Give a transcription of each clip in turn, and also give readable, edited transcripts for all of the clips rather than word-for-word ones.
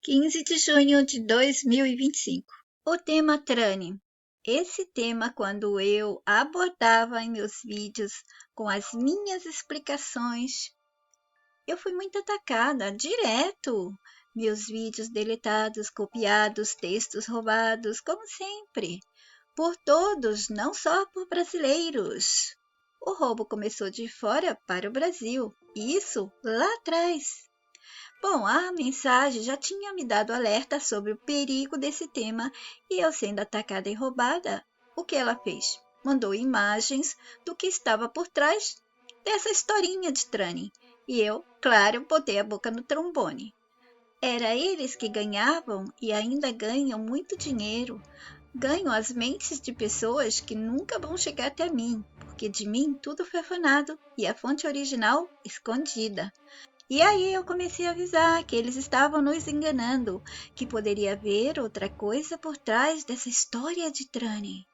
15 de junho de 2025. O tema Trane. Esse tema, quando eu abordava em meus vídeos com as minhas explicações, eu fui muito atacada, direto. Meus vídeos deletados, copiados, textos roubados, como sempre. Por todos, não só por brasileiros. O roubo começou de fora para o Brasil, isso lá atrás. Bom, a mensagem já tinha me dado alerta sobre o perigo desse tema e eu sendo atacada e roubada, o que ela fez? Mandou imagens do que estava por trás dessa historinha de Trane. E eu, claro, botei a boca no trombone. Era eles que ganhavam e ainda ganham muito dinheiro. Ganham as mentes de pessoas que nunca vão chegar até mim, porque de mim tudo foi afanado e a fonte original escondida. E aí eu comecei a avisar que eles estavam nos enganando, que poderia haver outra coisa por trás dessa história de Trane.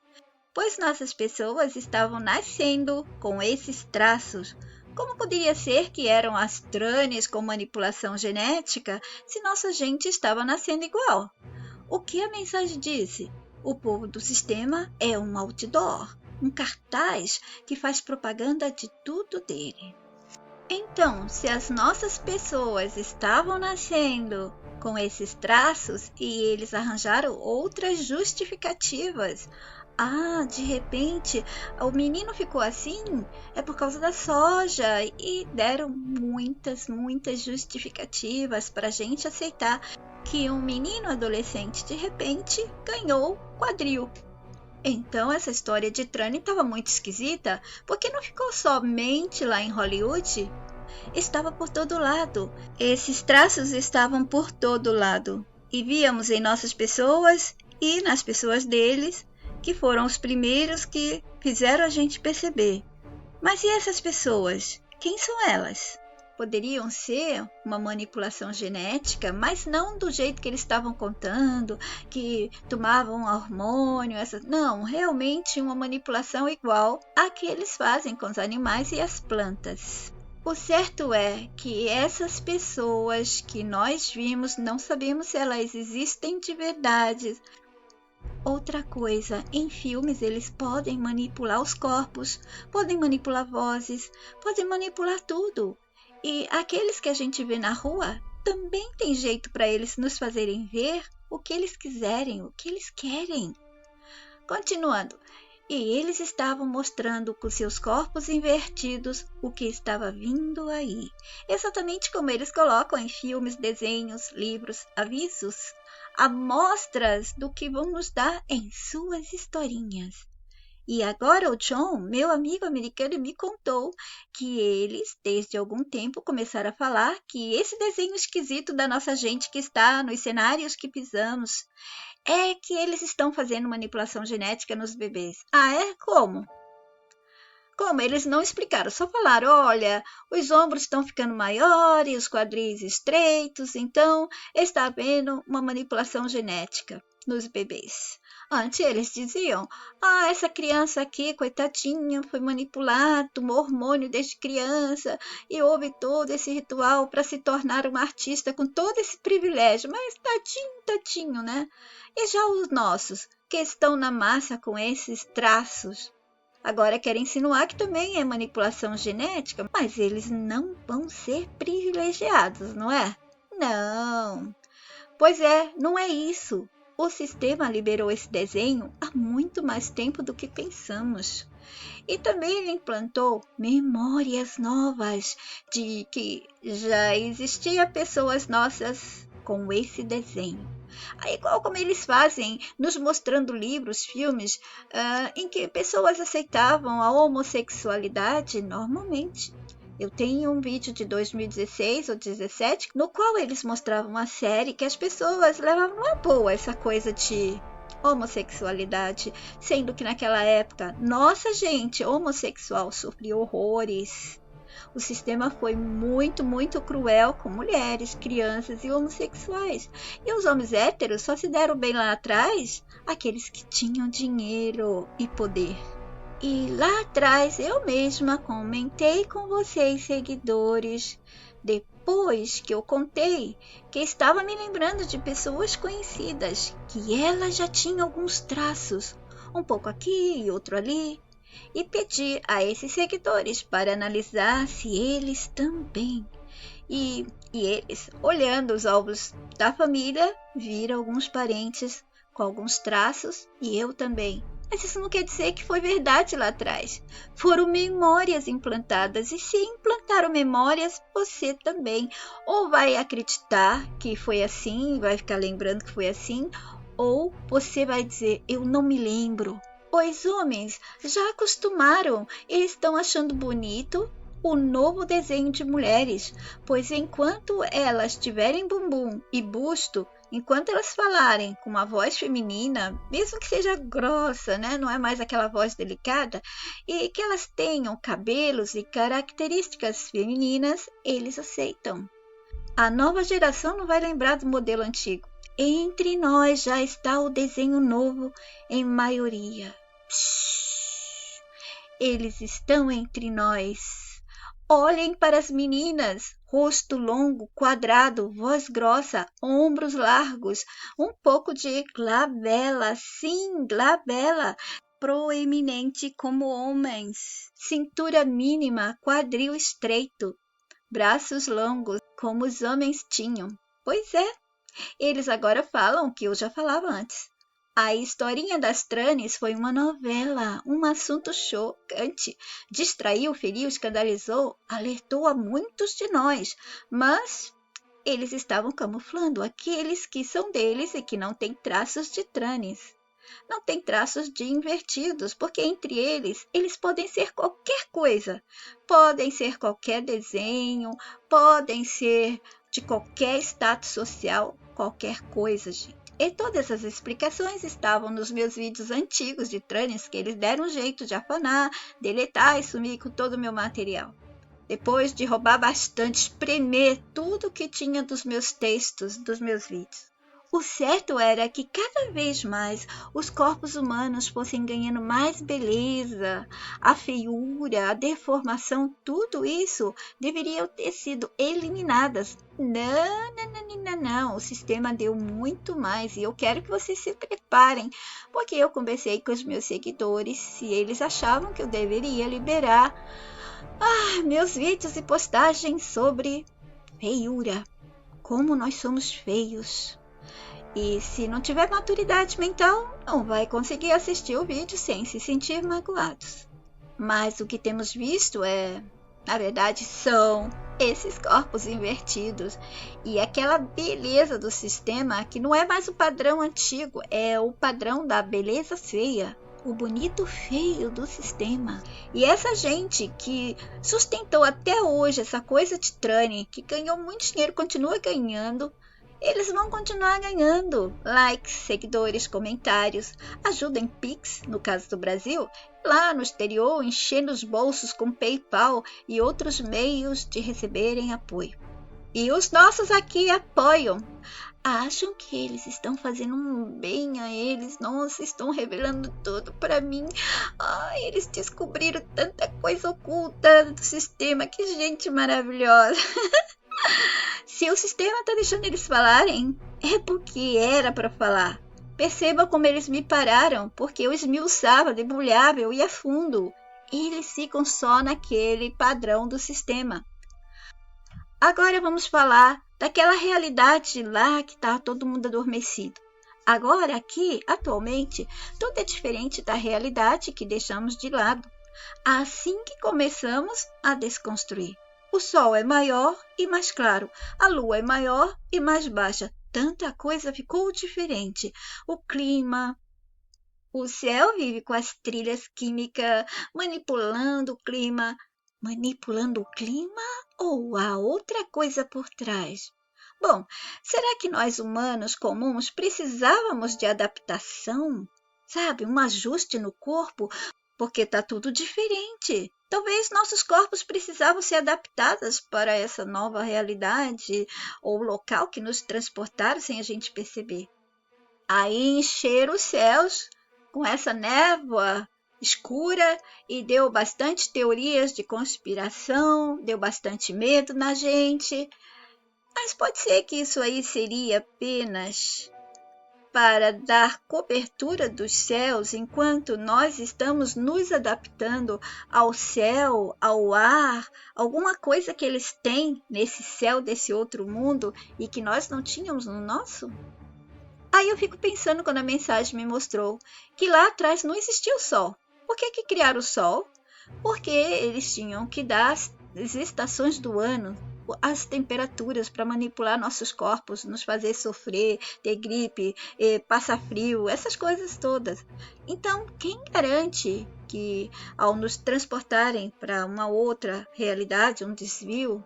Pois nossas pessoas estavam nascendo com esses traços. Como poderia ser que eram as Tranes com manipulação genética se nossa gente estava nascendo igual? O que a mensagem disse? O povo do sistema é um outdoor, um cartaz que faz propaganda de tudo dele. Então, se as nossas pessoas estavam nascendo com esses traços e eles arranjaram outras justificativas, de repente o menino ficou assim, é por causa da soja, e deram muitas justificativas para a gente aceitar que um menino adolescente de repente ganhou quadril. Então essa história de Trane estava muito esquisita, porque não ficou somente lá em Hollywood, estava por todo lado. Esses traços estavam por todo lado. E víamos em nossas pessoas e nas pessoas deles, que foram os primeiros que fizeram a gente perceber. Mas e essas pessoas? Quem são elas? Poderiam ser uma manipulação genética, mas não do jeito que eles estavam contando, que tomavam hormônio, não, realmente uma manipulação igual a que eles fazem com os animais e as plantas. O certo é que essas pessoas que nós vimos, não sabemos se elas existem de verdade. Outra coisa, em filmes eles podem manipular os corpos, podem manipular vozes, podem manipular tudo. E aqueles que a gente vê na rua, também tem jeito para eles nos fazerem ver o que eles quiserem, o que eles querem. Continuando, e eles estavam mostrando com seus corpos invertidos o que estava vindo aí. Exatamente como eles colocam em filmes, desenhos, livros, avisos, amostras do que vão nos dar em suas historinhas. E agora o John, meu amigo americano, me contou que eles, desde algum tempo, começaram a falar que esse desenho esquisito da nossa gente que está nos cenários que pisamos é que eles estão fazendo manipulação genética nos bebês. É? Como? Como? Eles não explicaram, só falaram, olha, os ombros estão ficando maiores, os quadris estreitos, então está havendo uma manipulação genética nos bebês. Antes eles diziam, essa criança aqui, coitadinha, foi manipulada, tomou hormônio desde criança e houve todo esse ritual para se tornar uma artista com todo esse privilégio. Mas tadinho, né? E já os nossos, que estão na massa com esses traços, agora querem insinuar que também é manipulação genética, mas eles não vão ser privilegiados, não é? Não. Pois é, não é isso. O sistema liberou esse desenho há muito mais tempo do que pensamos. E também ele implantou memórias novas de que já existiam pessoas nossas com esse desenho. Igual como eles fazem, nos mostrando livros, filmes, em que pessoas aceitavam a homossexualidade normalmente. Eu tenho um vídeo de 2016 ou 2017 no qual eles mostravam uma série que as pessoas levavam a boa essa coisa de homossexualidade, sendo que naquela época, nossa gente homossexual sofria horrores. O sistema foi muito cruel com mulheres, crianças e homossexuais. E os homens héteros só se deram bem lá atrás aqueles que tinham dinheiro e poder. E lá atrás eu mesma comentei com vocês, seguidores, depois que eu contei que estava me lembrando de pessoas conhecidas, que ela já tinha alguns traços, um pouco aqui e outro ali, e pedi a esses seguidores para analisar se eles também. E eles, olhando os álbuns da família, viram alguns parentes com alguns traços e eu também. Mas isso não quer dizer que foi verdade lá atrás. Foram memórias implantadas. E se implantaram memórias, você também. Ou vai acreditar que foi assim, vai ficar lembrando que foi assim, ou você vai dizer, eu não me lembro. Os homens já acostumaram, eles estão achando bonito o novo desenho de mulheres, pois enquanto elas tiverem bumbum e busto, enquanto elas falarem com uma voz feminina, mesmo que seja grossa, né? Não é mais aquela voz delicada, e que elas tenham cabelos e características femininas, eles aceitam. A nova geração não vai lembrar do modelo antigo. Entre nós já está o desenho novo em maioria. Psh, eles estão entre nós. Olhem para as meninas, rosto longo, quadrado, voz grossa, ombros largos, um pouco de glabela, sim, glabela, proeminente como homens, cintura mínima, quadril estreito, braços longos como os homens tinham. Pois é, eles agora falam o que eu já falava antes. A historinha das Tranes foi uma novela, um assunto chocante. Distraiu, feriu, escandalizou, alertou a muitos de nós. Mas eles estavam camuflando aqueles que são deles e que não têm traços de Tranes. Não tem traços de invertidos, porque entre eles podem ser qualquer coisa. Podem ser qualquer desenho, podem ser de qualquer status social, qualquer coisa, gente. E todas as explicações estavam nos meus vídeos antigos de Tranes, que eles deram um jeito de afanar, deletar e sumir com todo o meu material. Depois de roubar bastante, espremer tudo que tinha dos meus textos, dos meus vídeos. O certo era que cada vez mais os corpos humanos fossem ganhando mais beleza, a feiura, a deformação, tudo isso deveriam ter sido eliminadas. Não, o sistema deu muito mais e eu quero que vocês se preparem, porque eu conversei com os meus seguidores se eles achavam que eu deveria liberar meus vídeos e postagens sobre feiura, como nós somos feios. E se não tiver maturidade mental, não vai conseguir assistir o vídeo sem se sentir magoados. Mas o que temos visto na verdade, são esses corpos invertidos e aquela beleza do sistema que não é mais o padrão antigo, é o padrão da beleza feia, o bonito feio do sistema. E essa gente que sustentou até hoje essa coisa de Trane, que ganhou muito dinheiro, continua ganhando, eles vão continuar ganhando likes, seguidores, comentários, ajuda em Pix, no caso do Brasil, lá no exterior, enchendo os bolsos com PayPal e outros meios de receberem apoio. E os nossos aqui apoiam. Acham que eles estão fazendo um bem a eles. Nossa, estão revelando tudo para mim. Ai, eles descobriram tanta coisa oculta do sistema. Que gente maravilhosa. Se o sistema está deixando eles falarem, é porque era para falar. Perceba como eles me pararam, porque eu esmiuçava, debulhava, eu ia fundo. Eles ficam só naquele padrão do sistema. Agora vamos falar daquela realidade lá que está todo mundo adormecido. Agora, aqui, atualmente, tudo é diferente da realidade que deixamos de lado, assim que começamos a desconstruir. O sol é maior e mais claro, a lua é maior e mais baixa. Tanta coisa ficou diferente. O clima, o céu vive com as trilhas químicas manipulando o clima. Manipulando o clima ou há outra coisa por trás? Bom, será que nós humanos comuns precisávamos de adaptação? Sabe, um ajuste no corpo? Porque está tudo diferente. Talvez nossos corpos precisavam ser adaptados para essa nova realidade ou local que nos transportaram sem a gente perceber. Aí encheram os céus com essa névoa escura e deu bastante teorias de conspiração, deu bastante medo na gente. Mas pode ser que isso aí seria apenas para dar cobertura dos céus enquanto nós estamos nos adaptando ao céu, ao ar, alguma coisa que eles têm nesse céu desse outro mundo e que nós não tínhamos no nosso? Aí eu fico pensando quando a mensagem me mostrou que lá atrás não existia o sol. Por que criaram o sol? Porque eles tinham que dar as estações do ano, as temperaturas para manipular nossos corpos, nos fazer sofrer, ter gripe, passar frio, essas coisas todas. Então, quem garante que ao nos transportarem para uma outra realidade, um desvio,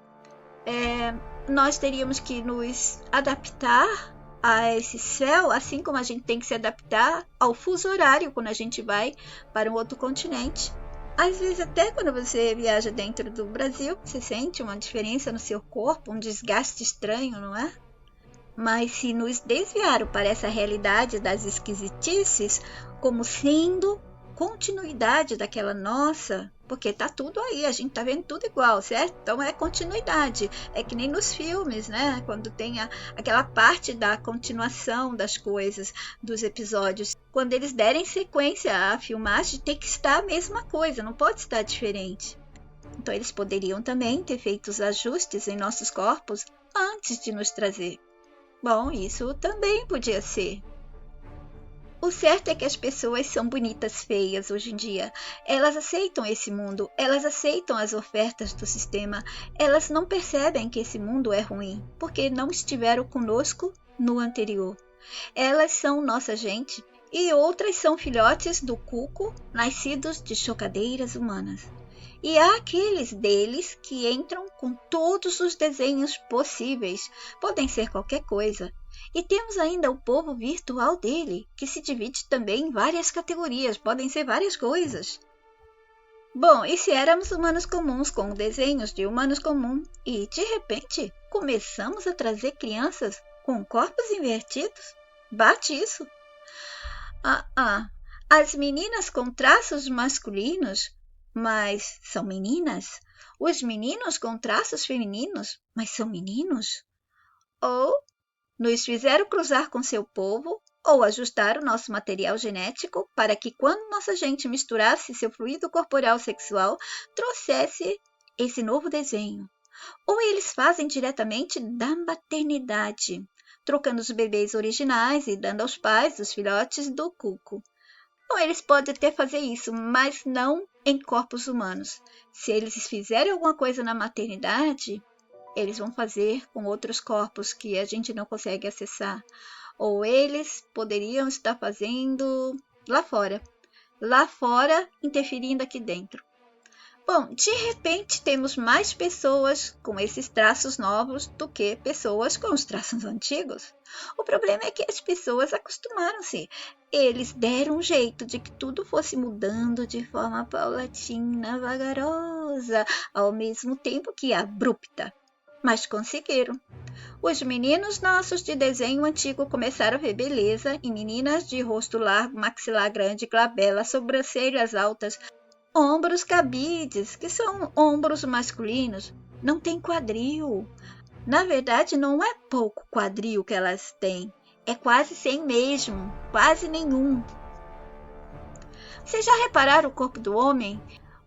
nós teríamos que nos adaptar a esse céu, assim como a gente tem que se adaptar ao fuso horário quando a gente vai para um outro continente. Às vezes, até quando você viaja dentro do Brasil, você sente uma diferença no seu corpo, um desgaste estranho, não é? Mas se nos desviaram para essa realidade das esquisitices, como sendo continuidade daquela nossa, porque tá tudo aí, a gente tá vendo tudo igual, certo? Então é continuidade, é que nem nos filmes, né? Quando tem aquela parte da continuação das coisas, dos episódios, quando eles derem sequência à filmagem, tem que estar a mesma coisa, não pode estar diferente. Então eles poderiam também ter feito os ajustes em nossos corpos antes de nos trazer. Bom, isso também podia ser. O certo é que as pessoas são bonitas feias hoje em dia. Elas aceitam esse mundo, elas aceitam as ofertas do sistema, elas não percebem que esse mundo é ruim, porque não estiveram conosco no anterior. Elas são nossa gente e outras são filhotes do cuco, nascidos de chocadeiras humanas. E há aqueles deles que entram com todos os desenhos possíveis, podem ser qualquer coisa. E temos ainda o povo virtual dele, que se divide também em várias categorias, podem ser várias coisas. Bom, e se éramos humanos comuns com desenhos de humanos comuns e, de repente, começamos a trazer crianças com corpos invertidos? Bate isso. As meninas com traços masculinos, mas são meninas? Os meninos com traços femininos, mas são meninos? Ou nos fizeram cruzar com seu povo ou ajustar o nosso material genético para que, quando nossa gente misturasse seu fluido corporal sexual, trouxesse esse novo desenho. Ou eles fazem diretamente da maternidade, trocando os bebês originais e dando aos pais os filhotes do cuco. Ou eles podem até fazer isso, mas não em corpos humanos. Se eles fizerem alguma coisa na maternidade, eles vão fazer com outros corpos que a gente não consegue acessar. Ou eles poderiam estar fazendo lá fora interferindo aqui dentro. Bom, de repente temos mais pessoas com esses traços novos do que pessoas com os traços antigos. O problema é que as pessoas acostumaram-se. Eles deram um jeito de que tudo fosse mudando de forma paulatina, vagarosa, ao mesmo tempo que abrupta. Mas conseguiram. Os meninos nossos de desenho antigo começaram a ver beleza em meninas de rosto largo, maxilar grande, glabela, sobrancelhas altas, ombros cabides, que são ombros masculinos. Não tem quadril. Na verdade, não é pouco quadril que elas têm. É quase sem mesmo, quase nenhum. Vocês já repararam o corpo do homem?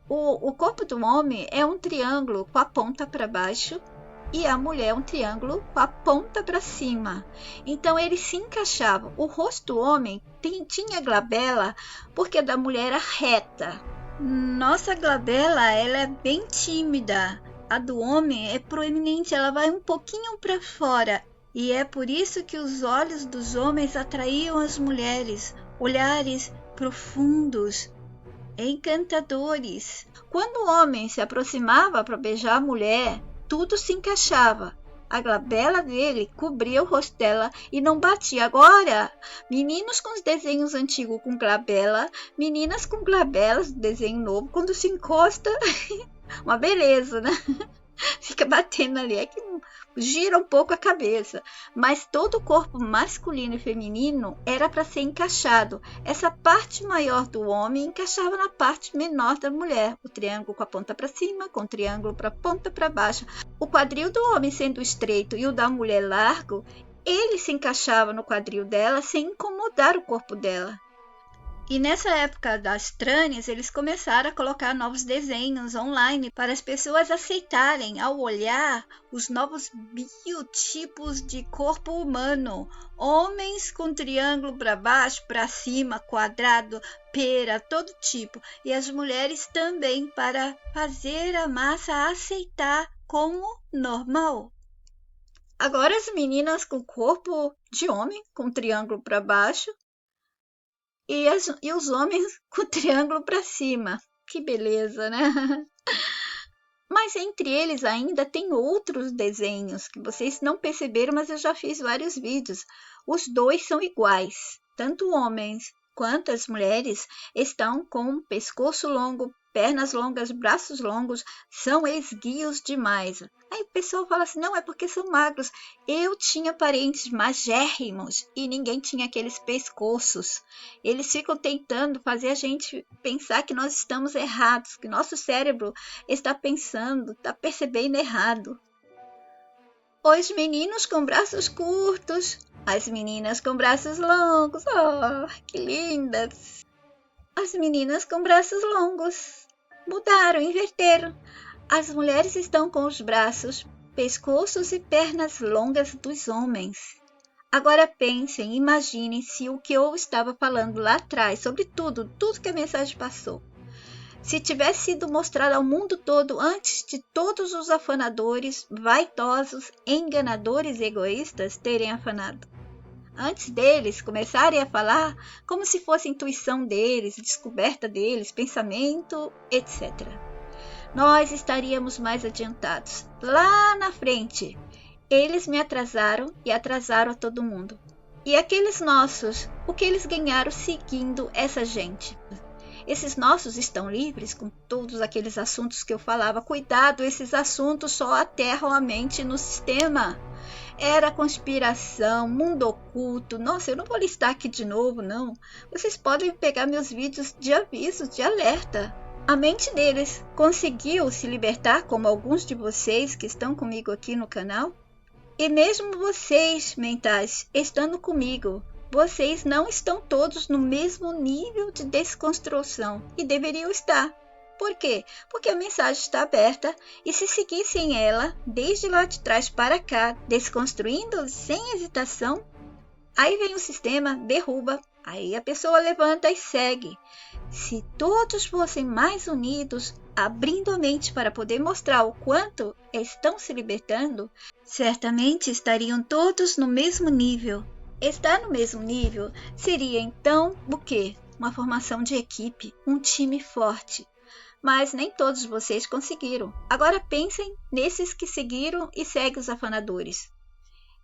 O corpo do homem é um triângulo com a ponta para baixo e a mulher é um triângulo com a ponta para cima. Então eles se encaixavam. O rosto do homem tinha glabela porque a da mulher era reta. Nossa glabela ela é bem tímida. A do homem é proeminente, ela vai um pouquinho para fora. E é por isso que os olhos dos homens atraíam as mulheres, olhares profundos, encantadores. Quando o homem se aproximava para beijar a mulher, tudo se encaixava. A glabela dele cobria o rosto dela e não batia. Agora, meninos com os desenhos antigos com glabela, meninas com glabelas, desenho novo, quando se encosta, uma beleza, né? Fica batendo ali, é que gira um pouco a cabeça. Mas todo o corpo masculino e feminino era para ser encaixado. Essa parte maior do homem encaixava na parte menor da mulher. O triângulo com a ponta para cima, com o triângulo para a ponta para baixo. O quadril do homem sendo estreito e o da mulher largo, ele se encaixava no quadril dela sem incomodar o corpo dela. E nessa época das trâneas, eles começaram a colocar novos desenhos online para as pessoas aceitarem, ao olhar, os novos biotipos de corpo humano. Homens com triângulo para baixo, para cima, quadrado, pera, todo tipo. E as mulheres também, para fazer a massa aceitar como normal. Agora as meninas com corpo de homem, com triângulo para baixo, e os homens com o triângulo para cima. Que beleza, né? Mas entre eles ainda tem outros desenhos que vocês não perceberam, mas eu já fiz vários vídeos. Os dois são iguais. Tanto homens quanto as mulheres estão com pescoço longo, pernas longas, braços longos, são esguios demais. Aí o pessoal fala assim, não, é porque são magros. Eu tinha parentes magérrimos e ninguém tinha aqueles pescoços. Eles ficam tentando fazer a gente pensar que nós estamos errados, que nosso cérebro está pensando, está percebendo errado. Os meninos com braços curtos, as meninas com braços longos, oh, que lindas! As meninas com braços longos mudaram, inverteram. As mulheres estão com os braços, pescoços e pernas longas dos homens. Agora pensem, imaginem se o que eu estava falando lá atrás, sobre tudo que a mensagem passou, se tivesse sido mostrado ao mundo todo antes de todos os afanadores, vaidosos, enganadores e egoístas terem afanado. Antes deles começarem a falar como se fosse intuição deles, descoberta deles, pensamento, etc. Nós estaríamos mais adiantados. Lá na frente, eles me atrasaram e atrasaram a todo mundo. E aqueles nossos, o que eles ganharam seguindo essa gente? Esses nossos estão livres com todos aqueles assuntos que eu falava. Cuidado, esses assuntos só aterram a mente no sistema. Era conspiração, mundo oculto. Nossa, eu não vou listar aqui de novo, não. Vocês podem pegar meus vídeos de aviso, de alerta. A mente deles conseguiu se libertar, como alguns de vocês que estão comigo aqui no canal? E mesmo vocês, mentais, estando comigo, vocês não estão todos no mesmo nível de desconstrução e deveriam estar. Por quê? Porque a mensagem está aberta e se seguissem ela, desde lá de trás para cá, desconstruindo sem hesitação, aí vem o sistema, derruba, aí a pessoa levanta e segue. Se todos fossem mais unidos, abrindo a mente para poder mostrar o quanto estão se libertando, certamente estariam todos no mesmo nível. Estar no mesmo nível seria então o quê? Uma formação de equipe, um time forte. Mas nem todos vocês conseguiram. Agora pensem nesses que seguiram e seguem os afanadores.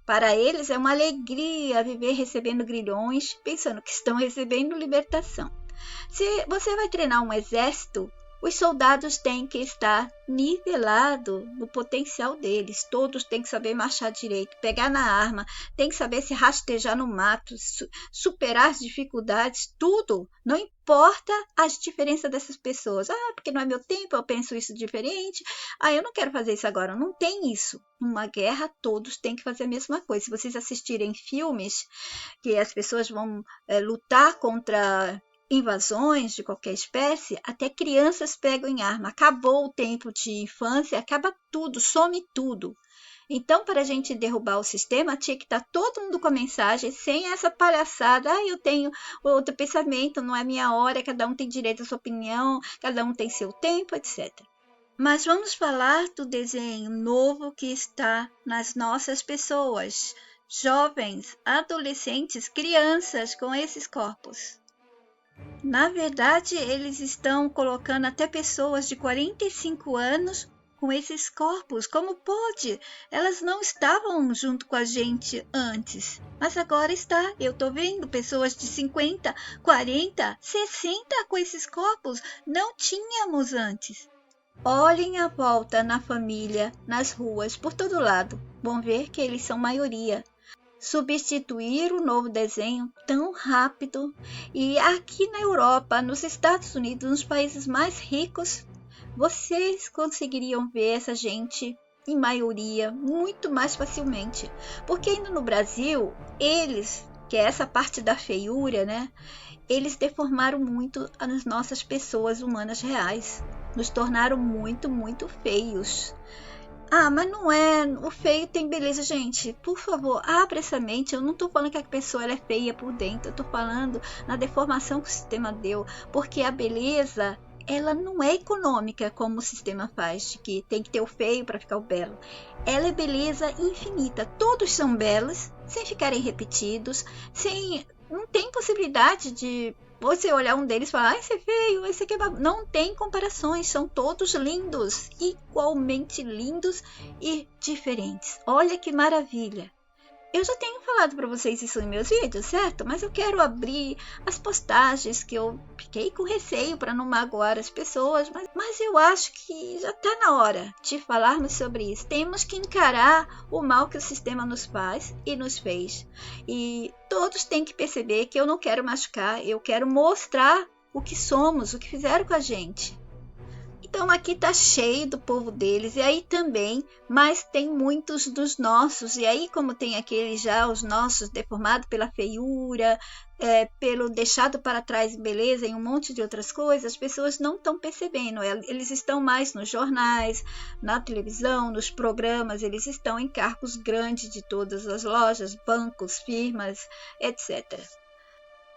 Para eles é uma alegria viver recebendo grilhões, pensando que estão recebendo libertação. Se você vai treinar um exército, os soldados têm que estar nivelados no potencial deles. Todos têm que saber marchar direito, pegar na arma, têm que saber se rastejar no mato, superar as dificuldades, tudo. Não importa as diferenças dessas pessoas. Ah, porque não é meu tempo, eu penso isso diferente. Ah, eu não quero fazer isso agora. Não tem isso. Numa guerra, todos têm que fazer a mesma coisa. Se vocês assistirem filmes que as pessoas vão lutar contra invasões de qualquer espécie, até crianças pegam em arma. Acabou o tempo de infância, acaba tudo, some tudo. Então, para a gente derrubar o sistema, tinha que estar todo mundo com a mensagem, sem essa palhaçada. Ah, eu tenho outro pensamento, não é minha hora, cada um tem direito à sua opinião, cada um tem seu tempo, etc. Mas vamos falar do desenho novo que está nas nossas pessoas, jovens, adolescentes, crianças com esses corpos. Na verdade, eles estão colocando até pessoas de 45 anos com esses corpos. Como pode? Elas não estavam junto com a gente antes, mas agora está. Eu estou vendo pessoas de 50, 40, 60 com esses corpos. Não tínhamos antes. Olhem à volta na família, nas ruas, por todo lado. Vão ver que eles são maioria. Substituir o novo desenho tão rápido. E aqui na Europa, nos Estados Unidos, nos países mais ricos, vocês conseguiriam ver essa gente em maioria muito mais facilmente. Porque ainda no Brasil, eles, que é essa parte da feiura, né? Eles deformaram muito as nossas pessoas humanas reais. Nos tornaram muito, muito feios. Ah, mas não é. O feio tem beleza, gente. Por favor, abra essa mente. Eu não tô falando que a pessoa ela é feia por dentro. Eu tô falando na deformação que o sistema deu. Porque a beleza, ela não é econômica como o sistema faz, de que tem que ter o feio para ficar o belo. Ela é beleza infinita. Todos são belos, sem ficarem repetidos, sem. Não tem possibilidade de você olhar um deles e falar, esse é feio, esse aqui é bagunça. Não tem comparações, são todos lindos, igualmente lindos e diferentes. Olha que maravilha! Eu já tenho falado para vocês isso em meus vídeos, certo? Mas eu quero abrir as postagens que eu fiquei com receio para não magoar as pessoas, mas eu acho que já está na hora de falarmos sobre isso. Temos que encarar o mal que o sistema nos faz e nos fez. E todos têm que perceber que eu não quero machucar, eu quero mostrar o que somos, o que fizeram com a gente. Então aqui tá cheio do povo deles, e aí também, mas tem muitos dos nossos, e aí como tem aqueles já, os nossos deformados pela feiura, pelo deixado para trás beleza e um monte de outras coisas, as pessoas não estão percebendo, eles estão mais nos jornais, na televisão, nos programas, eles estão em cargos grandes de todas as lojas, bancos, firmas, etc.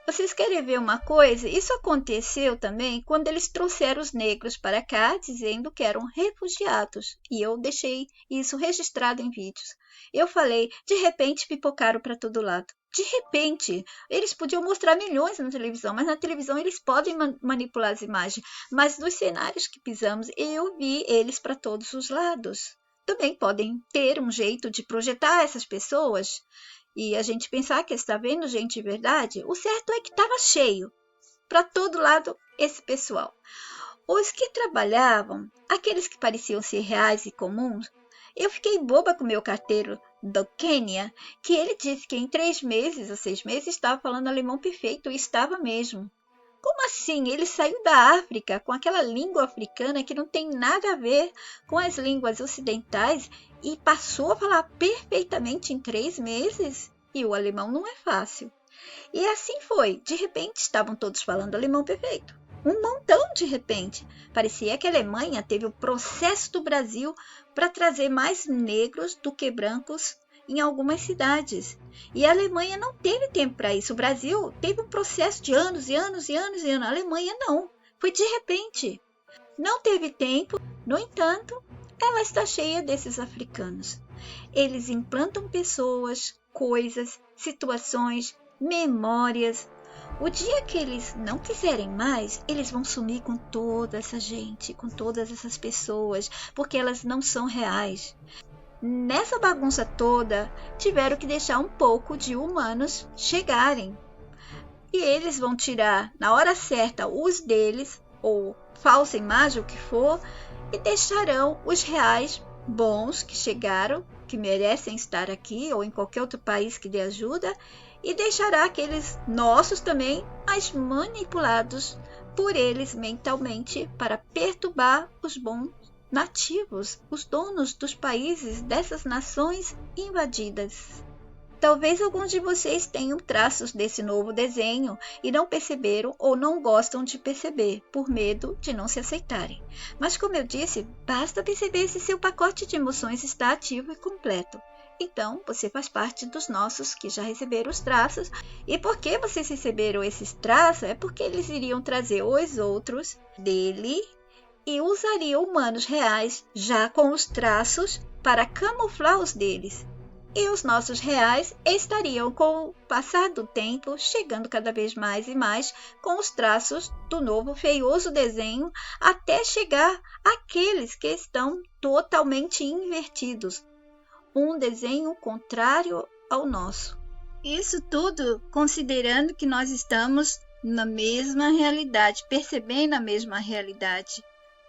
Vocês querem ver uma coisa? Isso aconteceu também quando eles trouxeram os negros para cá, dizendo que eram refugiados. E eu deixei isso registrado em vídeos. Eu falei, de repente pipocaram para todo lado. De repente, eles podiam mostrar milhões na televisão, mas na televisão eles podem manipular as imagens. Mas nos cenários que pisamos, eu vi eles para todos os lados. Também podem ter um jeito de projetar essas pessoas e a gente pensar que está vendo gente de verdade. O certo é que estava cheio para todo lado esse pessoal. Os que trabalhavam, aqueles que pareciam ser reais e comuns, eu fiquei boba com o meu carteiro do Quênia, que ele disse que em 3 meses ou 6 meses estava falando alemão perfeito, e estava mesmo. Como assim? Ele saiu da África com aquela língua africana que não tem nada a ver com as línguas ocidentais e passou a falar perfeitamente em 3 meses? E o alemão não é fácil. E assim foi. De repente estavam todos falando alemão perfeito. Um montão de repente. Parecia que a Alemanha teve o processo do Brasil para trazer mais negros do que brancos em algumas cidades. E a Alemanha não teve tempo para isso. O Brasil teve um processo de anos e anos e anos e anos. A Alemanha não. Foi de repente. Não teve tempo. No entanto, ela está cheia desses africanos. Eles implantam pessoas, coisas, situações, memórias. O dia que eles não quiserem mais, eles vão sumir com toda essa gente, com todas essas pessoas, porque elas não são reais. Nessa bagunça toda, tiveram que deixar um pouco de humanos chegarem. E eles vão tirar, na hora certa, os deles, ou falsa imagem, o que for, e deixarão os reais bons que chegaram, que merecem estar aqui, ou em qualquer outro país que dê ajuda, e deixará aqueles nossos também, mas manipulados por eles mentalmente para perturbar os bons nativos, os donos dos países dessas nações invadidas. Talvez alguns de vocês tenham traços desse novo desenho e não perceberam ou não gostam de perceber, por medo de não se aceitarem. Mas como eu disse, basta perceber se seu pacote de emoções está ativo e completo. Então, você faz parte dos nossos que já receberam os traços. E porque vocês receberam esses traços, é porque eles iriam trazer os outros dele e usariam humanos reais já com os traços para camuflar os deles. E os nossos reais estariam, com o passar do tempo, chegando cada vez mais e mais com os traços do novo feioso desenho, até chegar àqueles que estão totalmente invertidos. Um desenho contrário ao nosso. Isso tudo considerando que nós estamos na mesma realidade, percebendo a mesma realidade.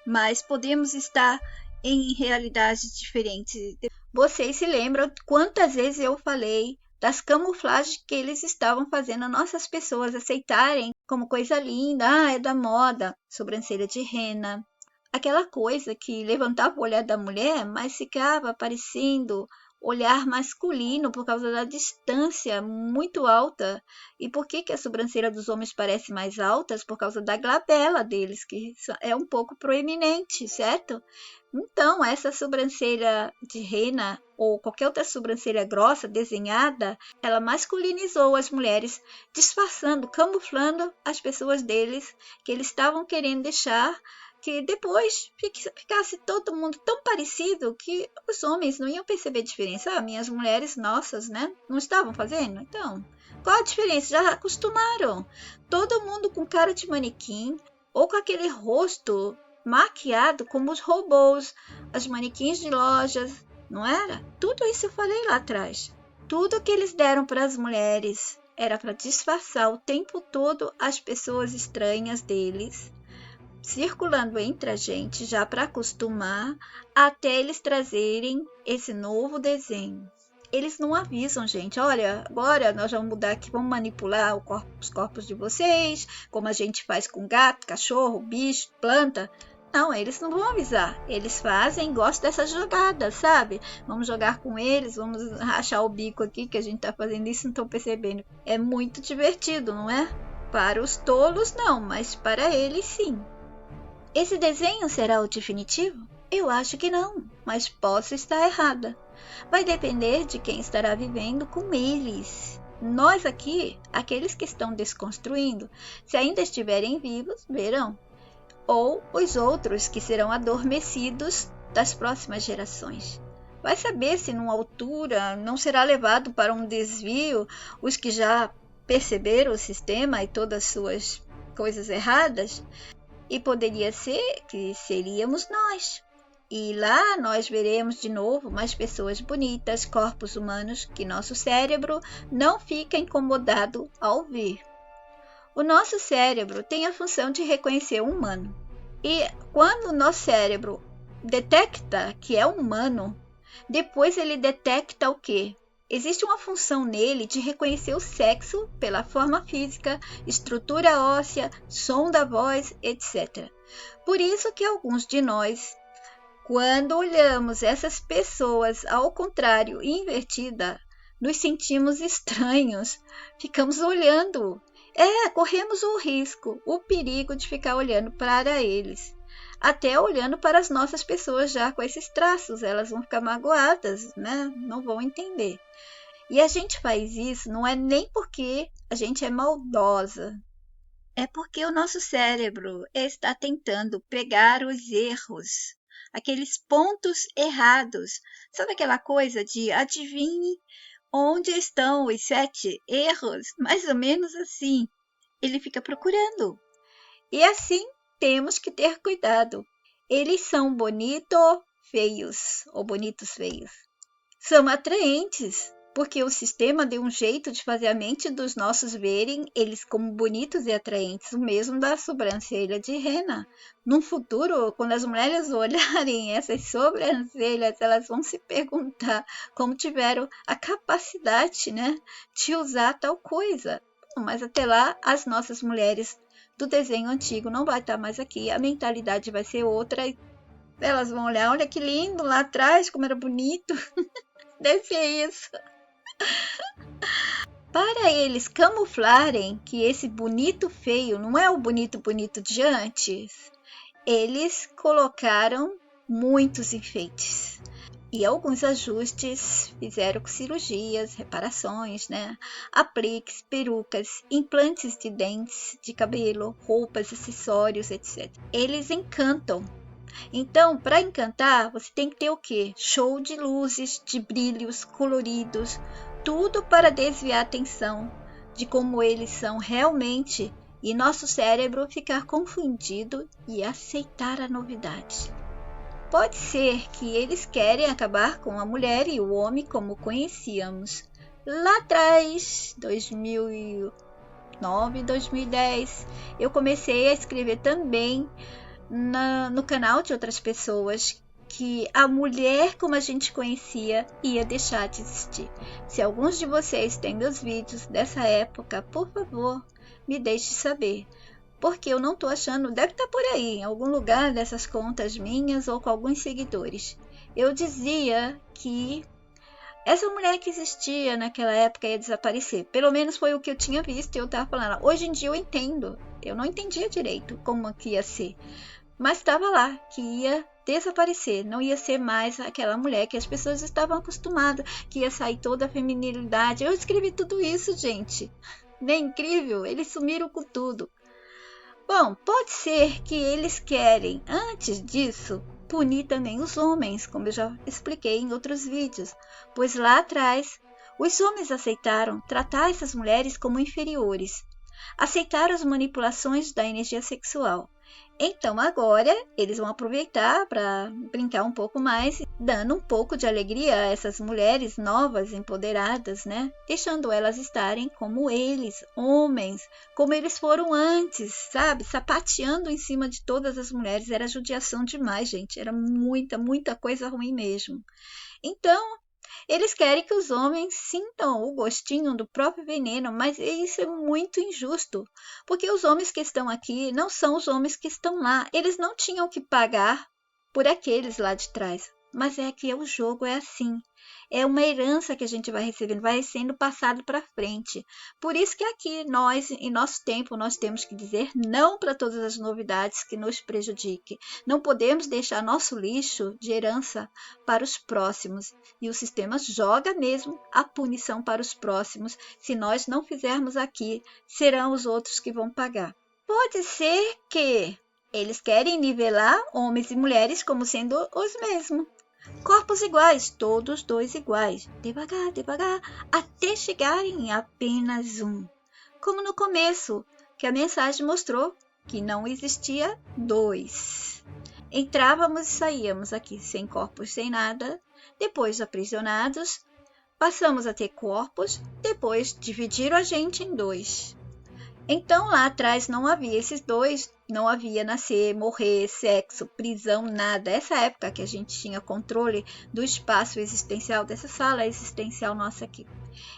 mas podemos estar em realidades diferentes. Vocês se lembram quantas vezes eu falei das camuflagens que eles estavam fazendo nossas pessoas aceitarem como coisa linda? Ah, é da moda, sobrancelha de rena. Aquela coisa que levantava o olhar da mulher, mas ficava parecendo olhar masculino por causa da distância muito alta. E por que a sobrancelha dos homens parece mais alta? Por causa da glabela deles, que é um pouco proeminente, certo? Então, essa sobrancelha de rena ou qualquer outra sobrancelha grossa desenhada, ela masculinizou as mulheres, disfarçando, camuflando as pessoas deles, que eles estavam querendo deixar que depois ficasse todo mundo tão parecido que os homens não iam perceber diferença. Ah, minhas mulheres nossas, né? Não estavam fazendo? Então, qual a diferença? Já acostumaram. Todo mundo com cara de manequim ou com aquele rosto maquiado como os robôs, as manequins de lojas, não era? Tudo isso eu falei lá atrás. Tudo que eles deram para as mulheres era para disfarçar o tempo todo as pessoas estranhas deles, circulando entre a gente já para acostumar, até eles trazerem esse novo desenho. Eles não avisam, gente, olha, agora nós vamos mudar aqui, vamos manipular os corpos de vocês, como a gente faz com gato, cachorro, bicho, planta. Não, eles não vão avisar. Eles fazem, gostam dessa jogada, sabe? Vamos jogar com eles, vamos rachar o bico aqui, que a gente tá fazendo isso, não estão percebendo. É muito divertido, não é? Para os tolos, não, mas para eles, sim. Esse desenho será o definitivo? Eu acho que não, mas posso estar errada. Vai depender de quem estará vivendo com eles. Nós aqui, aqueles que estão desconstruindo, se ainda estiverem vivos, verão. Ou os outros que serão adormecidos das próximas gerações. Vai saber se numa altura não será levado para um desvio os que já perceberam o sistema e todas as suas coisas erradas? E poderia ser que seríamos nós. E lá nós veremos de novo mais pessoas bonitas, corpos humanos que nosso cérebro não fica incomodado ao ver. O nosso cérebro tem a função de reconhecer o humano. E quando o nosso cérebro detecta que é humano, depois ele detecta o quê? Existe uma função nele de reconhecer o sexo pela forma física, estrutura óssea, som da voz, etc. Por isso que alguns de nós, quando olhamos essas pessoas ao contrário, invertida, nos sentimos estranhos, ficamos olhando. Corremos o risco, o perigo de ficar olhando para eles. Até olhando para as nossas pessoas já com esses traços, elas vão ficar magoadas, né? Não vão entender. E a gente faz isso não é nem porque a gente é maldosa, é porque o nosso cérebro está tentando pegar os erros, aqueles pontos errados. Sabe aquela coisa de adivinhe onde estão os 7 erros? Mais ou menos assim. Ele fica procurando. E assim temos que ter cuidado. Eles são feios ou bonitos feios. São atraentes, porque o sistema deu um jeito de fazer a mente dos nossos verem eles como bonitos e atraentes, o mesmo da sobrancelha de rena. No futuro, quando as mulheres olharem essas sobrancelhas, elas vão se perguntar como tiveram a capacidade, né, de usar tal coisa. Mas até lá, as nossas mulheres do desenho antigo não vai estar mais aqui, a mentalidade vai ser outra. Elas vão olhar, olha que lindo lá atrás, como era bonito. Deve ser isso. Para eles camuflarem que esse bonito feio não é o bonito de antes, eles colocaram muitos enfeites. E alguns ajustes fizeram com cirurgias, reparações, né? Apliques, perucas, implantes de dentes, de cabelo, roupas, acessórios, etc. Eles encantam. Então, para encantar, você tem que ter o quê? Show de luzes, de brilhos coloridos, tudo para desviar a atenção de como eles são realmente e nosso cérebro ficar confundido e aceitar a novidade. Pode ser que eles querem acabar com a mulher e o homem como conhecíamos. Lá atrás, 2009, 2010, eu comecei a escrever também no canal de outras pessoas que a mulher como a gente conhecia ia deixar de existir. Se alguns de vocês têm meus vídeos dessa época, por favor, me deixe saber. Porque eu não estou achando, deve estar por aí, em algum lugar dessas contas minhas ou com alguns seguidores. Eu dizia que essa mulher que existia naquela época ia desaparecer. Pelo menos foi o que eu tinha visto e eu estava falando. Hoje em dia eu entendo. Eu não entendia direito como que ia ser. Mas estava lá, que ia desaparecer. Não ia ser mais aquela mulher que as pessoas estavam acostumadas. Que ia sair toda a feminilidade. Eu escrevi tudo isso, gente. Não é incrível? Eles sumiram com tudo. Bom, pode ser que eles querem, antes disso, punir também os homens, como eu já expliquei em outros vídeos, pois lá atrás os homens aceitaram tratar essas mulheres como inferiores, aceitaram as manipulações da energia sexual. Então agora eles vão aproveitar para brincar um pouco mais, dando um pouco de alegria a essas mulheres novas, empoderadas, né? Deixando elas estarem como eles, homens, como eles foram antes, sabe? Sapateando em cima de todas as mulheres. Era judiação demais, gente. Era muita coisa ruim mesmo. Então, eles querem que os homens sintam o gostinho do próprio veneno, mas isso é muito injusto, porque os homens que estão aqui não são os homens que estão lá. Eles não tinham que pagar por aqueles lá de trás, mas é que o jogo é assim. É uma herança que a gente vai recebendo, vai sendo passado para frente. Por isso que aqui nós, em nosso tempo, nós temos que dizer não para todas as novidades que nos prejudiquem. Não podemos deixar nosso lixo de herança para os próximos. E o sistema joga mesmo a punição para os próximos. Se nós não fizermos aqui, serão os outros que vão pagar. Pode ser que eles querem nivelar homens e mulheres como sendo os mesmos. Corpos iguais, todos dois iguais, devagar, até chegarem em apenas um. Como no começo, que a mensagem mostrou que não existia dois. Entrávamos e saíamos aqui sem corpos, sem nada, depois aprisionados, passamos a ter corpos, depois dividiram a gente em dois. Então lá atrás não havia esses dois, não havia nascer, morrer, sexo, prisão, nada. Essa época que a gente tinha controle do espaço existencial, dessa sala existencial nossa aqui.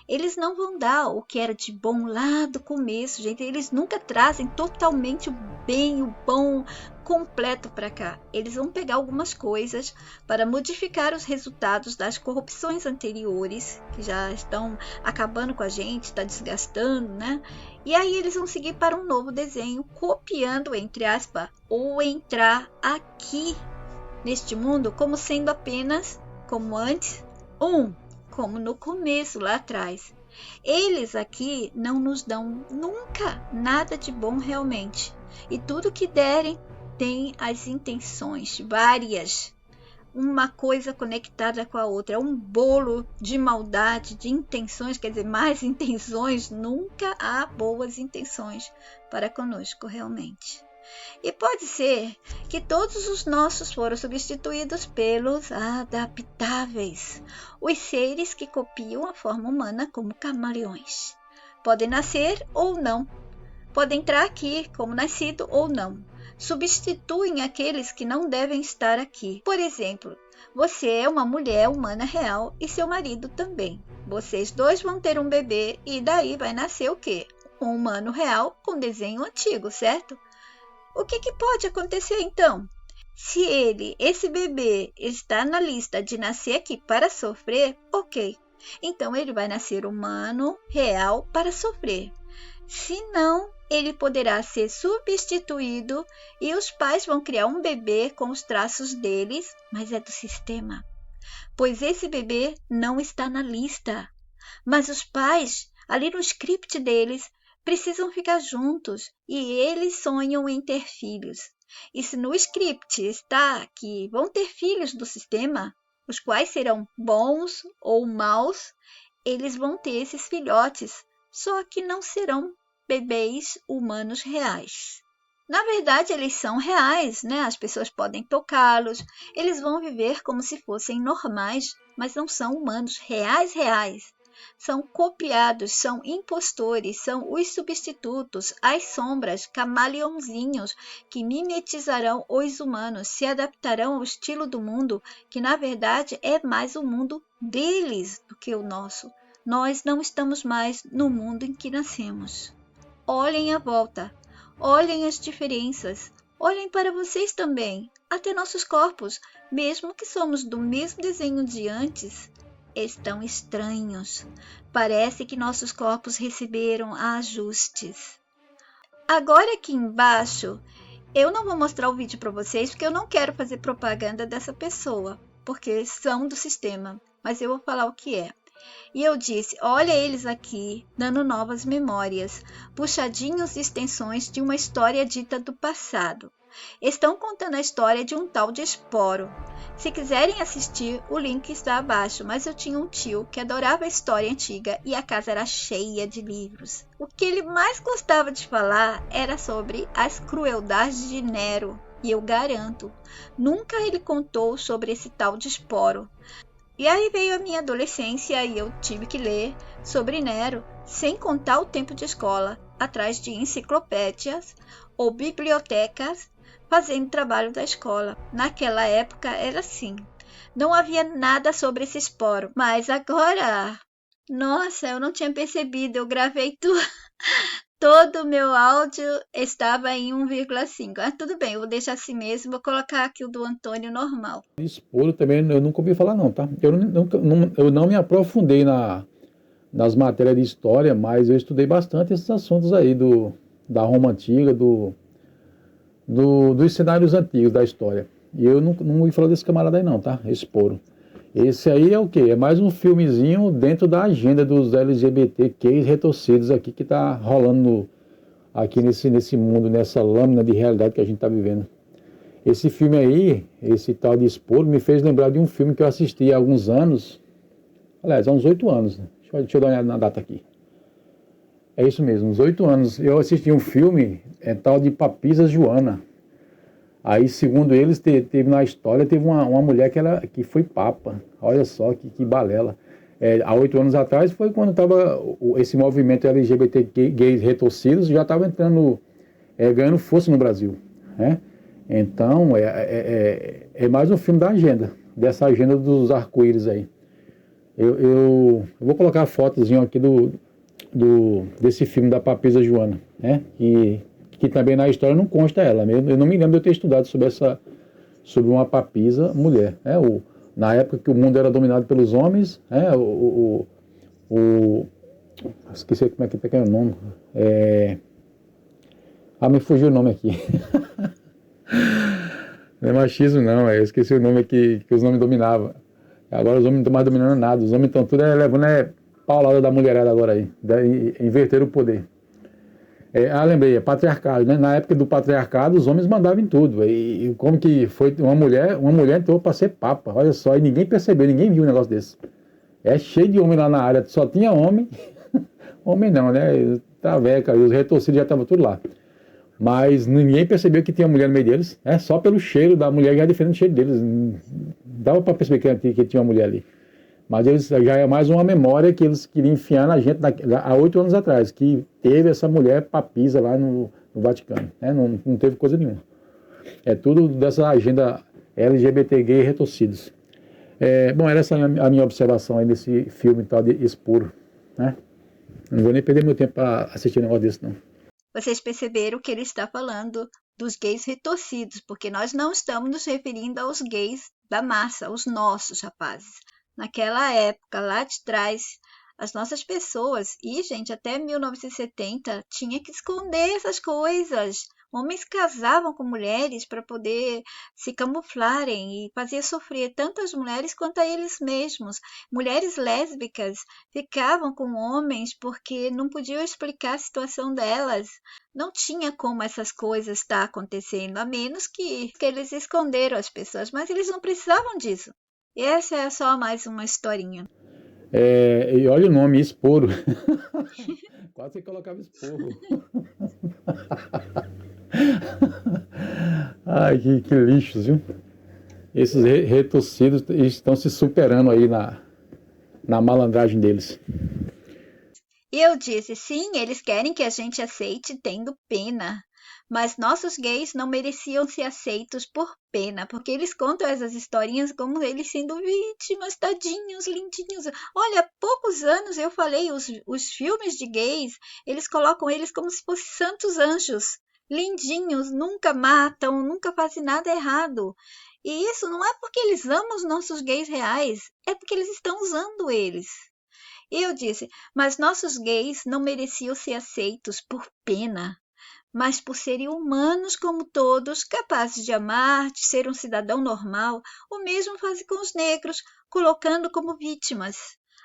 Eles não vão dar o que era de bom lá do começo, gente. Eles nunca trazem totalmente o bem, o bom completo para cá. Eles vão pegar algumas coisas para modificar os resultados das corrupções anteriores, que já estão acabando com a gente, está desgastando, né? E aí eles vão seguir para um novo desenho, copiando, entre aspas, ou entrar aqui neste mundo como sendo apenas, como antes, como no começo, lá atrás. Eles aqui não nos dão nunca nada de bom realmente. E tudo que derem tem as intenções, várias. Uma coisa conectada com a outra. É um bolo de maldade, de intenções, quer dizer, mais intenções. Nunca há boas intenções para conosco realmente. E pode ser que todos os nossos foram substituídos pelos adaptáveis, os seres que copiam a forma humana como camaleões. Podem nascer ou não, podem entrar aqui como nascido ou não. Substituem aqueles que não devem estar aqui. Por exemplo, você é uma mulher humana real e seu marido também. Vocês dois vão ter um bebê e daí vai nascer o quê? Um humano real com desenho antigo, certo? O que pode acontecer então? Se esse bebê, está na lista de nascer aqui para sofrer, ok. Então ele vai nascer humano, real, para sofrer. Se não, ele poderá ser substituído e os pais vão criar um bebê com os traços deles, mas é do sistema. Pois esse bebê não está na lista. Mas os pais, ali no script deles, precisam ficar juntos e eles sonham em ter filhos. E se no script está que vão ter filhos do sistema, os quais serão bons ou maus, eles vão ter esses filhotes, só que não serão bebês humanos reais. Na verdade, eles são reais, né? As pessoas podem tocá-los, eles vão viver como se fossem normais, mas não são humanos reais. São copiados, são impostores, são os substitutos, as sombras, camaleãozinhos que mimetizarão os humanos, se adaptarão ao estilo do mundo, que na verdade é mais o mundo deles do que o nosso. Nós não estamos mais no mundo em que nascemos. Olhem à volta, olhem as diferenças, olhem para vocês também, até nossos corpos, mesmo que somos do mesmo desenho de antes, estão estranhos. Parece que nossos corpos receberam ajustes. Agora aqui embaixo, eu não vou mostrar o vídeo para vocês porque eu não quero fazer propaganda dessa pessoa, porque são do sistema, mas eu vou falar o que é. E eu disse, olha eles aqui, dando novas memórias, puxadinhos e extensões de uma história dita do passado. Estão contando a história de um tal de Esporo. Se quiserem assistir, o link está abaixo, mas eu tinha um tio que adorava a história antiga e a casa era cheia de livros. O que ele mais gostava de falar era sobre as crueldades de Nero, e eu garanto, nunca ele contou sobre esse tal de Esporo. E aí veio a minha adolescência e eu tive que ler sobre Nero, sem contar o tempo de escola, atrás de enciclopédias ou bibliotecas, fazendo trabalho da escola. Naquela época era assim. Não havia nada sobre esse Esporo, mas agora... Nossa, eu não tinha percebido, eu gravei tudo. Todo o meu áudio estava em 1,5. Mas tudo bem, eu vou deixar assim mesmo, vou colocar aqui o do Antônio normal. Esporo também eu nunca ouvi falar não, tá? Eu não me aprofundei nas matérias de história, mas eu estudei bastante esses assuntos aí da Roma Antiga, dos cenários antigos da história. E eu não ouvi falar desse camarada aí não, tá? Esporo. Esse aí é o quê? É mais um filmezinho dentro da agenda dos LGBTQs retorcidos aqui que tá rolando aqui nesse mundo, nessa lâmina de realidade que a gente tá vivendo. Esse filme aí, esse tal de Esporo, me fez lembrar de um filme que eu assisti há alguns anos, aliás, há uns 8 anos, né? Deixa eu dar uma olhada na data aqui. É isso mesmo, uns 8 anos. Eu assisti um filme, tal de Papisa Joana. Aí, segundo eles, teve na história, teve uma mulher que foi papa. Olha só que balela. Há 8 anos atrás foi quando estava esse movimento LGBT gays retorcidos, já estava entrando, ganhando força no Brasil, né? Então, é mais um filme da agenda, dessa agenda dos arco-íris aí. Eu vou colocar a fotozinho aqui desse filme da Papisa Joana, né? Que também na história não consta ela. Eu não me lembro de eu ter estudado sobre uma papisa mulher, né? Na época que o mundo era dominado pelos homens, né? Esqueci como é que é o nome. Me fugiu o nome aqui. Não é machismo não, eu esqueci o nome que os homens dominavam. Agora os homens não estão mais dominando nada, os homens estão tudo levando paulada da mulherada agora aí, inverteram o poder. Lembrei, patriarcado, né? Na época do patriarcado os homens mandavam em tudo, e como que foi uma mulher entrou para ser papa, olha só, e ninguém percebeu, ninguém viu um negócio desse. Cheio de homem lá na área, só tinha homem, homem não, né? Traveca, e os retorcidos já estavam tudo lá. Mas ninguém percebeu que tinha mulher no meio deles, só pelo cheiro da mulher já é diferente do cheiro deles. Dava para perceber que tinha uma mulher ali. Mas eles, já é mais uma memória que eles queriam enfiar na gente há 8 anos atrás, que teve essa mulher papisa lá no Vaticano, né? Não teve coisa nenhuma. É tudo dessa agenda LGBT gay retorcidos. Bom, era essa a minha observação aí nesse filme tal de Esporo, né? Não vou nem perder meu tempo para assistir um negócio desse, não. Vocês perceberam que ele está falando dos gays retorcidos, porque nós não estamos nos referindo aos gays da massa, os nossos rapazes. Naquela época, lá de trás, as nossas pessoas, e gente, até 1970, tinha que esconder essas coisas. Homens casavam com mulheres para poder se camuflarem e fazer sofrer tanto as mulheres quanto a eles mesmos. Mulheres lésbicas ficavam com homens porque não podiam explicar a situação delas. Não tinha como essas coisas estar acontecendo, a menos que eles esconderam as pessoas, mas eles não precisavam disso. E essa é só mais uma historinha. E olha o nome, Esporo. Quase que colocava esporro. Ai, que lixos, viu? Esses retorcidos estão se superando aí na malandragem deles. Eu disse, sim, eles querem que a gente aceite tendo pena. Mas nossos gays não mereciam ser aceitos por pena, porque eles contam essas historinhas como eles sendo vítimas, tadinhos, lindinhos. Olha, há poucos anos eu falei, os filmes de gays, eles colocam eles como se fossem santos anjos, lindinhos, nunca matam, nunca fazem nada errado. E isso não é porque eles amam os nossos gays reais, é porque eles estão usando eles. Eu disse, mas nossos gays não mereciam ser aceitos por pena, mas por serem humanos como todos, capazes de amar, de ser um cidadão normal. O mesmo fazem com os negros, colocando como vítimas.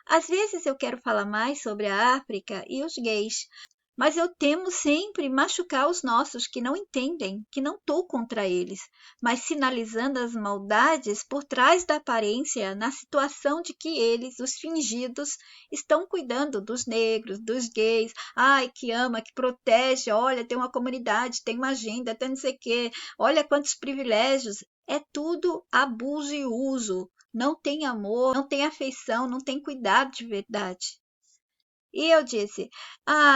Às vezes eu quero falar mais sobre a África e os gays, mas eu temo sempre machucar os nossos que não entendem, que não estou contra eles, mas sinalizando as maldades por trás da aparência, na situação de que eles, os fingidos, estão cuidando dos negros, dos gays, ai, que ama, que protege, olha, tem uma comunidade, tem uma agenda, tem não sei o quê, olha quantos privilégios. É tudo abuso e uso. Não tem amor, não tem afeição, não tem cuidado de verdade. E eu disse,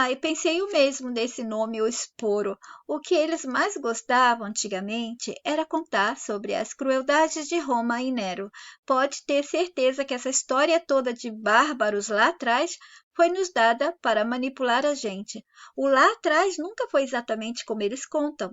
e pensei o mesmo desse nome, o esporo. O que eles mais gostavam antigamente era contar sobre as crueldades de Roma e Nero. Pode ter certeza que essa história toda de bárbaros lá atrás foi nos dada para manipular a gente. O lá atrás nunca foi exatamente como eles contam.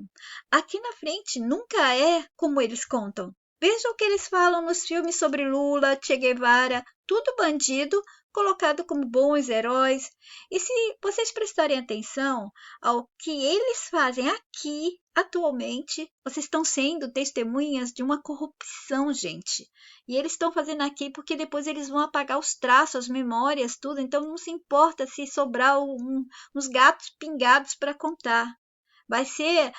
Aqui na frente nunca é como eles contam. Veja o que eles falam nos filmes sobre Lula, Che Guevara, tudo bandido, colocado como bons heróis. E se vocês prestarem atenção ao que eles fazem aqui, atualmente, vocês estão sendo testemunhas de uma corrupção, gente. E eles estão fazendo aqui porque depois eles vão apagar os traços, as memórias, tudo. Então não se importa se sobrar uns gatos pingados para contar. Vai ser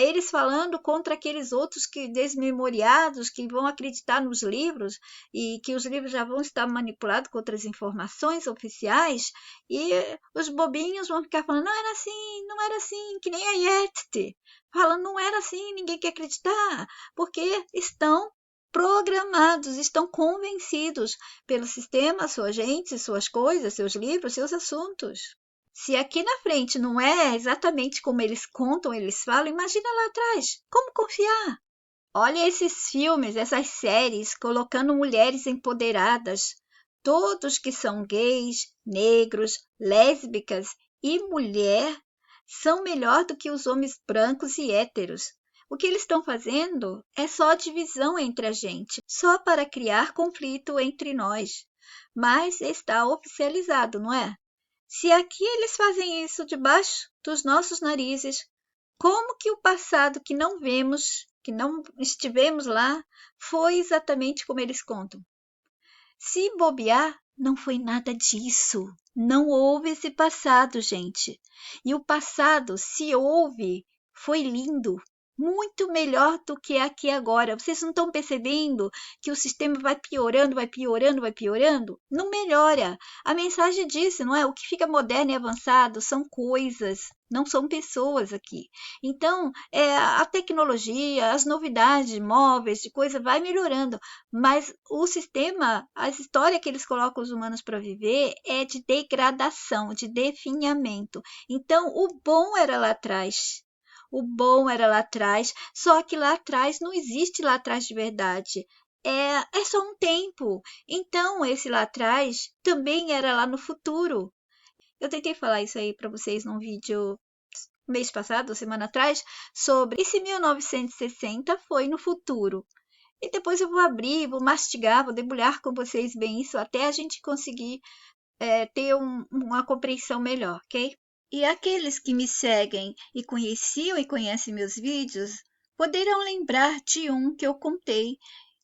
eles falando contra aqueles outros que desmemoriados, que vão acreditar nos livros e que os livros já vão estar manipulados com outras informações oficiais e os bobinhos vão ficar falando, não era assim, que nem a Yeti, falando, não era assim, ninguém quer acreditar, porque estão programados, estão convencidos pelo sistema, sua gente, suas coisas, seus livros, seus assuntos. Se aqui na frente não é exatamente como eles contam, eles falam, imagina lá atrás. Como confiar? Olha esses filmes, essas séries, colocando mulheres empoderadas. Todos que são gays, negros, lésbicas e mulher são melhor do que os homens brancos e héteros. O que eles estão fazendo é só divisão entre a gente, só para criar conflito entre nós. Mas está oficializado, não é? Se aqui eles fazem isso debaixo dos nossos narizes, como que o passado que não vemos, que não estivemos lá, foi exatamente como eles contam? Se bobear, não foi nada disso. Não houve esse passado, gente. E o passado, se houve, foi lindo. Muito melhor do que aqui agora. Vocês não estão percebendo que o sistema vai piorando, vai piorando, vai piorando? Não melhora. A mensagem disso, não é? O que fica moderno e avançado são coisas, não são pessoas aqui. Então, a tecnologia, as novidades móveis, de coisa vai melhorando, mas o sistema, a história que eles colocam os humanos para viver é de degradação, de definhamento. Então, o bom era lá atrás. O bom era lá atrás, só que lá atrás não existe lá atrás de verdade. É só um tempo. Então, esse lá atrás também era lá no futuro. Eu tentei falar isso aí para vocês num vídeo mês passado, semana atrás, sobre esse 1960 foi no futuro. E depois eu vou abrir, vou mastigar, vou debulhar com vocês bem isso até a gente conseguir ter uma compreensão melhor, ok? E aqueles que me seguem e conheciam e conhecem meus vídeos poderão lembrar de um que eu contei.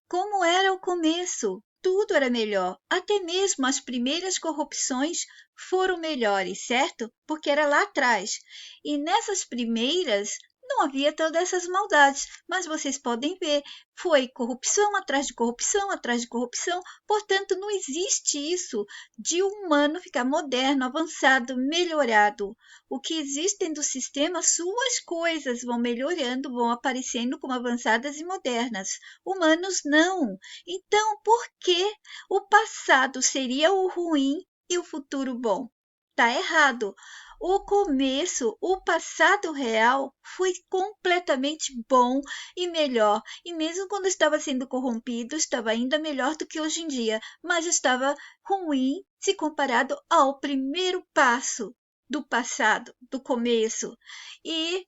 Como era o começo? Tudo era melhor. Até mesmo as primeiras corrupções foram melhores, certo? Porque era lá atrás. E nessas primeiras não havia todas essas maldades, mas vocês podem ver, foi corrupção atrás de corrupção, atrás de corrupção, portanto não existe isso de um humano ficar moderno, avançado, melhorado. O que existe dentro do sistema, suas coisas vão melhorando, vão aparecendo como avançadas e modernas. Humanos não. Então, por que o passado seria o ruim e o futuro bom? Tá errado. O começo, o passado real foi completamente bom e melhor. E mesmo quando estava sendo corrompido, estava ainda melhor do que hoje em dia, mas estava ruim se comparado ao primeiro passo do passado, do começo. E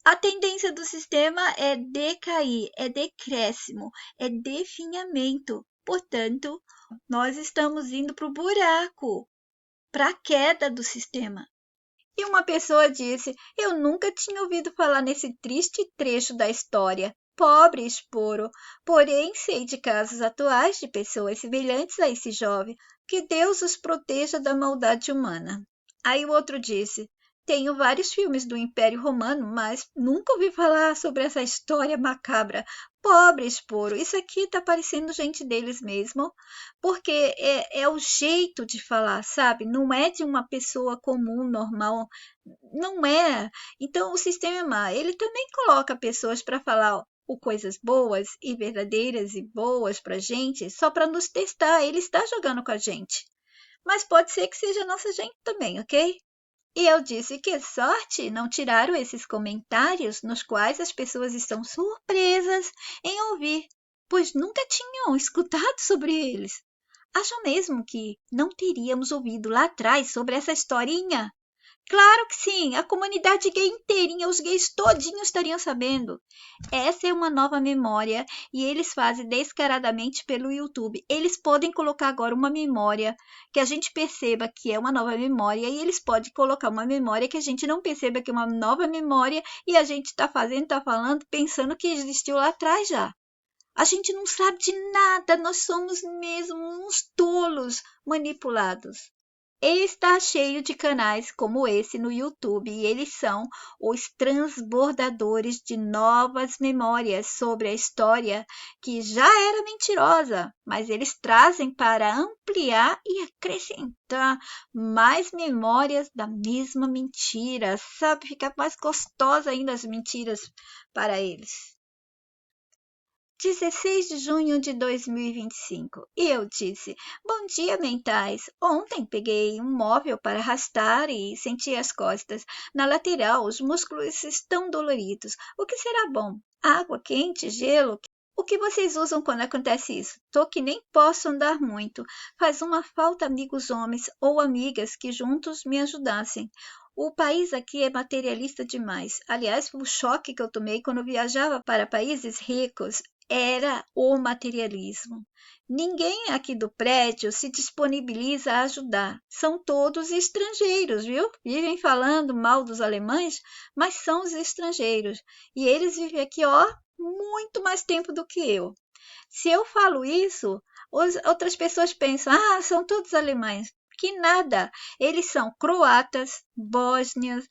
a tendência do sistema é decair, é decréscimo, é definhamento. Portanto, nós estamos indo para o buraco, para a queda do sistema. E uma pessoa disse: eu nunca tinha ouvido falar nesse triste trecho da história. Pobre Esporo, porém sei de casos atuais de pessoas semelhantes a esse jovem. Que Deus os proteja da maldade humana. Aí o outro disse: tenho vários filmes do Império Romano, mas nunca ouvi falar sobre essa história macabra. Pobre Esporo, isso aqui tá parecendo gente deles mesmo, porque é o jeito de falar, sabe? Não é de uma pessoa comum, normal, não é. Então o sistema é má. Ele também coloca pessoas para falar coisas boas e verdadeiras e boas para gente, só para nos testar. Ele está jogando com a gente. Mas pode ser que seja nossa gente também, ok? E eu disse que sorte não tiraram esses comentários nos quais as pessoas estão surpresas em ouvir, pois nunca tinham escutado sobre eles. Acham mesmo que não teríamos ouvido lá atrás sobre essa historinha? Claro que sim, a comunidade gay inteirinha, os gays todinhos estariam sabendo. Essa é uma nova memória e eles fazem descaradamente pelo YouTube. Eles podem colocar agora uma memória que a gente perceba que é uma nova memória e eles podem colocar uma memória que a gente não perceba que é uma nova memória e a gente está fazendo, está falando, pensando que existiu lá atrás já. A gente não sabe de nada, nós somos mesmo uns tolos manipulados. Está cheio de canais como esse no YouTube e eles são os transbordadores de novas memórias sobre a história que já era mentirosa, mas eles trazem para ampliar e acrescentar mais memórias da mesma mentira, sabe? Ficar mais gostosa ainda as mentiras para eles. 16 de junho de 2025. E eu disse: bom dia, mentais. Ontem peguei um móvel para arrastar e senti as costas. Na lateral, os músculos estão doloridos. O que será bom? Água quente, gelo? O que vocês usam quando acontece isso? Tô que nem posso andar muito. Faz uma falta amigos homens ou amigas que juntos me ajudassem. O país aqui é materialista demais. Aliás, o choque que eu tomei quando eu viajava para países ricos era o materialismo. Ninguém aqui do prédio se disponibiliza a ajudar. São todos estrangeiros, viu? Vivem falando mal dos alemães, mas são os estrangeiros. E eles vivem aqui, ó, muito mais tempo do que eu. Se eu falo isso, outras pessoas pensam: ah, são todos alemães. Que nada, eles são croatas, bósnias,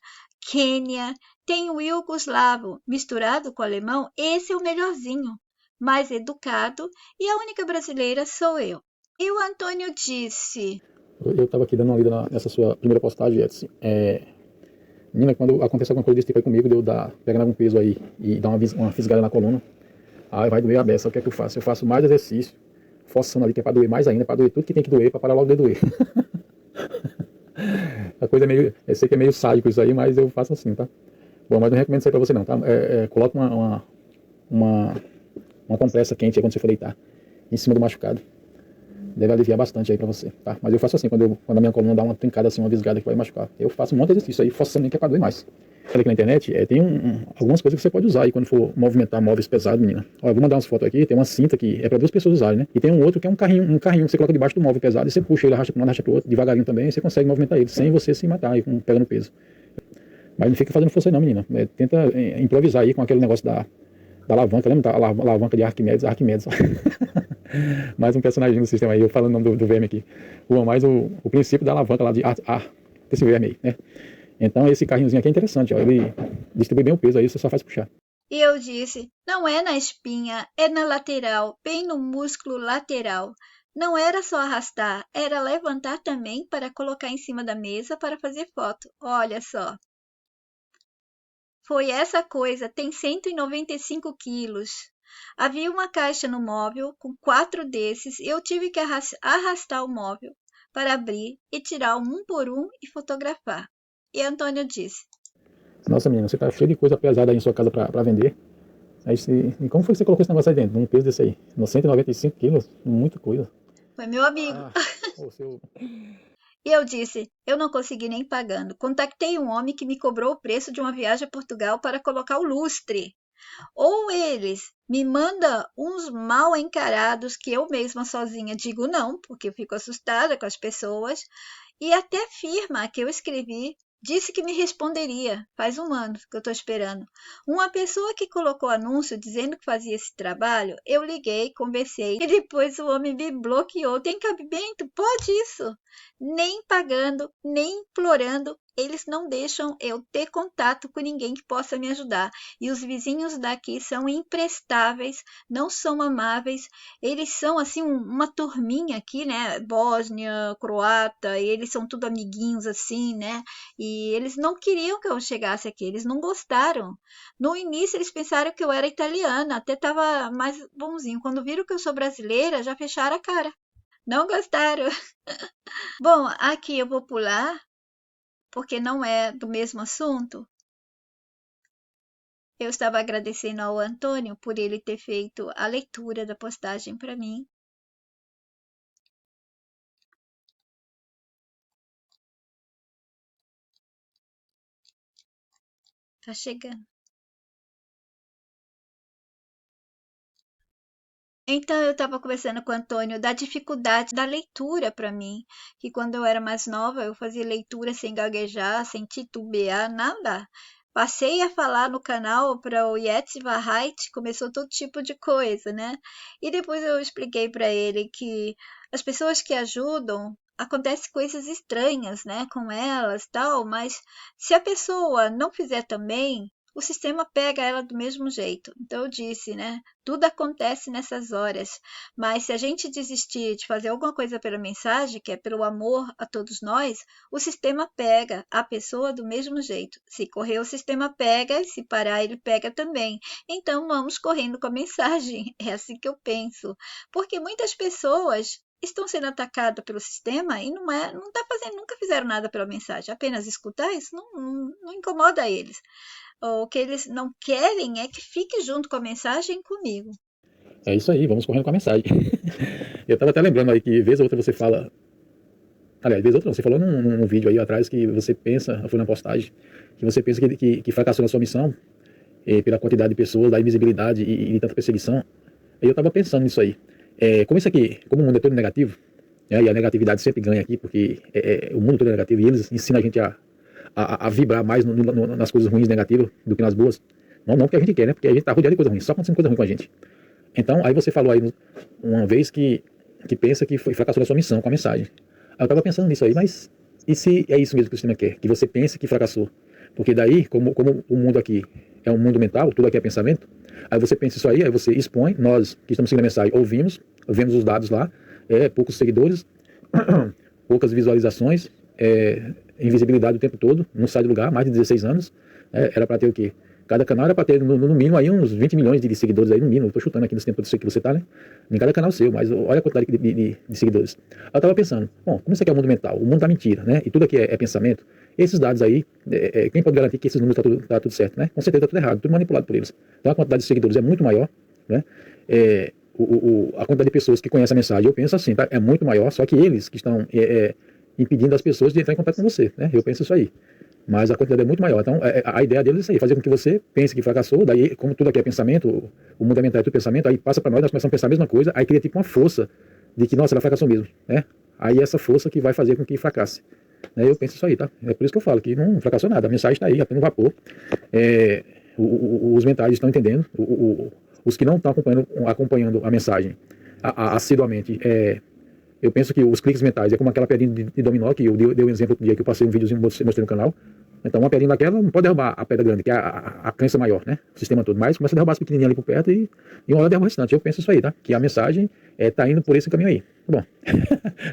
Quênia, tem o iugoslavo misturado com o alemão, esse é o melhorzinho, mais educado, e a única brasileira sou eu. E o Antônio disse: eu estava aqui dando uma lida nessa sua primeira postagem, Edson. Nina, quando acontece alguma coisa desse tipo aí comigo, de eu pegar algum peso aí e dar uma fisgada na coluna, aí vai doer a beça. O que é que eu faço? Eu faço mais exercício, forçando ali, que é para doer mais ainda, para doer tudo que tem que doer, para parar logo de doer. A coisa é meio, eu sei que é meio sádico isso aí, mas eu faço assim, tá? Bom, mas não recomendo isso aí pra você não, tá? Coloca uma compressa quente aí quando você for deitar, em cima do machucado. Deve aliviar bastante aí pra você, tá? Mas eu faço assim, quando a minha coluna dá uma trincada assim, uma visgada que vai machucar. Eu faço um monte de exercício aí, forçando que é pra doer mais. Falei aqui na internet, tem algumas coisas que você pode usar aí quando for movimentar móveis pesados, menina. Ó, eu vou mandar umas fotos aqui, tem uma cinta que é pra 2 pessoas usarem, né? E tem um outro que é um carrinho que você coloca debaixo do móvel pesado e você puxa ele, arrasta pra um lado, arrasta pro outro, devagarinho também, e você consegue movimentar ele, sem você se matar aí, pegando peso. Mas não fica fazendo força aí não, menina. Tenta improvisar aí com aquele negócio da alavanca, lembra? A alavanca de Arquimedes. Mais um personagem do sistema aí, eu falando o nome do verme aqui. Mais o princípio da alavanca lá desse verme aí, né? Então esse carrinhozinho aqui é interessante, ó. Ele distribui bem o peso, aí você só faz puxar. E eu disse: não é na espinha, é na lateral, bem no músculo lateral. Não era só arrastar, era levantar também para colocar em cima da mesa para fazer foto. Olha só. Foi essa coisa, tem 195 quilos. Havia uma caixa no móvel com 4 desses e eu tive que arrastar o móvel para abrir e tirar um por um e fotografar. E Antônio disse: Nossa, menina, você tá cheio de coisa pesada aí em sua casa pra vender. Aí, e como foi que você colocou esse negócio aí dentro? Um peso desse aí? Nos 195 quilos? Muita coisa. foi meu amigo. Ah, o seu... E eu disse: eu não consegui nem pagando. Contactei um homem que me cobrou o preço de uma viagem a Portugal para colocar o lustre. Ou eles me mandam uns mal encarados que eu mesma sozinha digo não, porque eu fico assustada com as pessoas, e até a firma que eu escrevi disse que me responderia. Faz um ano que eu estou esperando. Uma pessoa que colocou anúncio dizendo que fazia esse trabalho, eu liguei, conversei, e depois o homem me bloqueou. Tem cabimento? Pode isso? Nem pagando, nem implorando, eles não deixam eu ter contato com ninguém que possa me ajudar. E os vizinhos daqui são imprestáveis, não são amáveis. Eles são assim uma turminha aqui, né? Bósnia, croata, e eles são tudo amiguinhos assim, né? E eles não queriam que eu chegasse aqui, eles não gostaram. No início eles pensaram que eu era italiana, até estava mais bonzinho. Quando viram que eu sou brasileira, já fecharam a cara. Não gostaram. Bom, aqui eu vou pular, porque não é do mesmo assunto. Eu estava agradecendo ao Antônio por ele ter feito a leitura da postagem para mim. Tá chegando. Então eu estava conversando com o Antônio da dificuldade da leitura para mim, que quando eu era mais nova eu fazia leitura sem gaguejar, sem titubear, nada. Passei a falar no canal para o Yetziva Height, começou todo tipo de coisa, né? E depois eu expliquei para ele que as pessoas que ajudam, acontecem coisas estranhas, né, com elas, tal, mas se a pessoa não fizer também, o sistema pega ela do mesmo jeito. Então eu disse, né? Tudo acontece nessas horas, mas se a gente desistir de fazer alguma coisa pela mensagem, que é pelo amor a todos nós, o sistema pega a pessoa do mesmo jeito. Se correr, o sistema pega, e se parar, ele pega também. Então vamos correndo com a mensagem. É assim que eu penso. Porque muitas pessoas estão sendo atacadas pelo sistema e não tá fazendo, nunca fizeram nada pela mensagem. Apenas escutar isso não incomoda eles. O que eles não querem é que fique junto com a mensagem comigo. É isso aí, vamos correndo com a mensagem. Eu tava até lembrando aí que vez ou outra você fala. Aliás, vez ou outra não, você falou num vídeo aí atrás que você pensa, foi na postagem, que você pensa que fracassou na sua missão pela quantidade de pessoas, da invisibilidade e de tanta perseguição. Aí eu tava pensando nisso aí. Como isso aqui, como o mundo é todo negativo, né, e a negatividade sempre ganha aqui, porque o mundo todo é negativo e eles ensinam a gente a vibrar mais nas coisas ruins negativas do que nas boas. Não porque a gente quer, né? Porque a gente tá rodeado de coisa ruim, só acontecendo coisa ruim com a gente. Então, aí você falou aí uma vez que pensa que fracassou na sua missão com a mensagem. Aí eu tava pensando nisso aí, mas e se é isso mesmo que o sistema quer? Que você pense que fracassou? Porque daí, como o mundo aqui é um mundo mental, tudo aqui é pensamento, aí você pensa isso aí você expõe, nós que estamos seguindo a mensagem, ouvimos, vemos os dados lá, poucos seguidores, poucas visualizações, invisibilidade o tempo todo, não sai do lugar, mais de 16 anos, era para ter o quê? Cada canal era para ter no mínimo aí uns 20 milhões de seguidores aí no mínimo, estou chutando aqui nesse tempo que você tá, né? Em cada canal seu, mas olha a quantidade de seguidores. Eu estava pensando, bom, como isso aqui é o mundo mental, o mundo da mentira, né? E tudo aqui é pensamento, esses dados aí, quem pode garantir que esses números tá tudo certo, né? Com certeza tá tudo errado, tudo manipulado por eles. Então a quantidade de seguidores é muito maior, né? A quantidade de pessoas que conhecem a mensagem, eu penso assim, tá? É muito maior, só que eles que estão impedindo as pessoas de entrar em contato com você, né? Eu penso isso aí. Mas a quantidade é muito maior. Então, a ideia deles é isso aí, fazer com que você pense que fracassou, daí, como tudo aqui é pensamento, o mundo é mental é tudo pensamento, aí passa para nós começamos a pensar a mesma coisa, aí cria tipo uma força de que, nossa, ela fracassou mesmo, né? Aí essa força que vai fazer com que fracasse. Né? Eu penso isso aí, tá? É por isso que eu falo que não fracassou nada, a mensagem está aí, apenas no vapor. Os mentais estão entendendo, os que não estão acompanhando a mensagem assiduamente, eu penso que os cliques mentais é como aquela pedrinha de dominó que eu dei um exemplo outro dia que eu passei um videozinho, mostrei no canal. Então, uma pedrinha daquela não pode derrubar a pedra grande, que é a crença maior, né? O sistema todo. Mas começa a derrubar as pequenininhas ali por perto e uma hora derruba o restante. Eu penso isso aí, tá? Que a mensagem tá indo por esse caminho aí. Bom,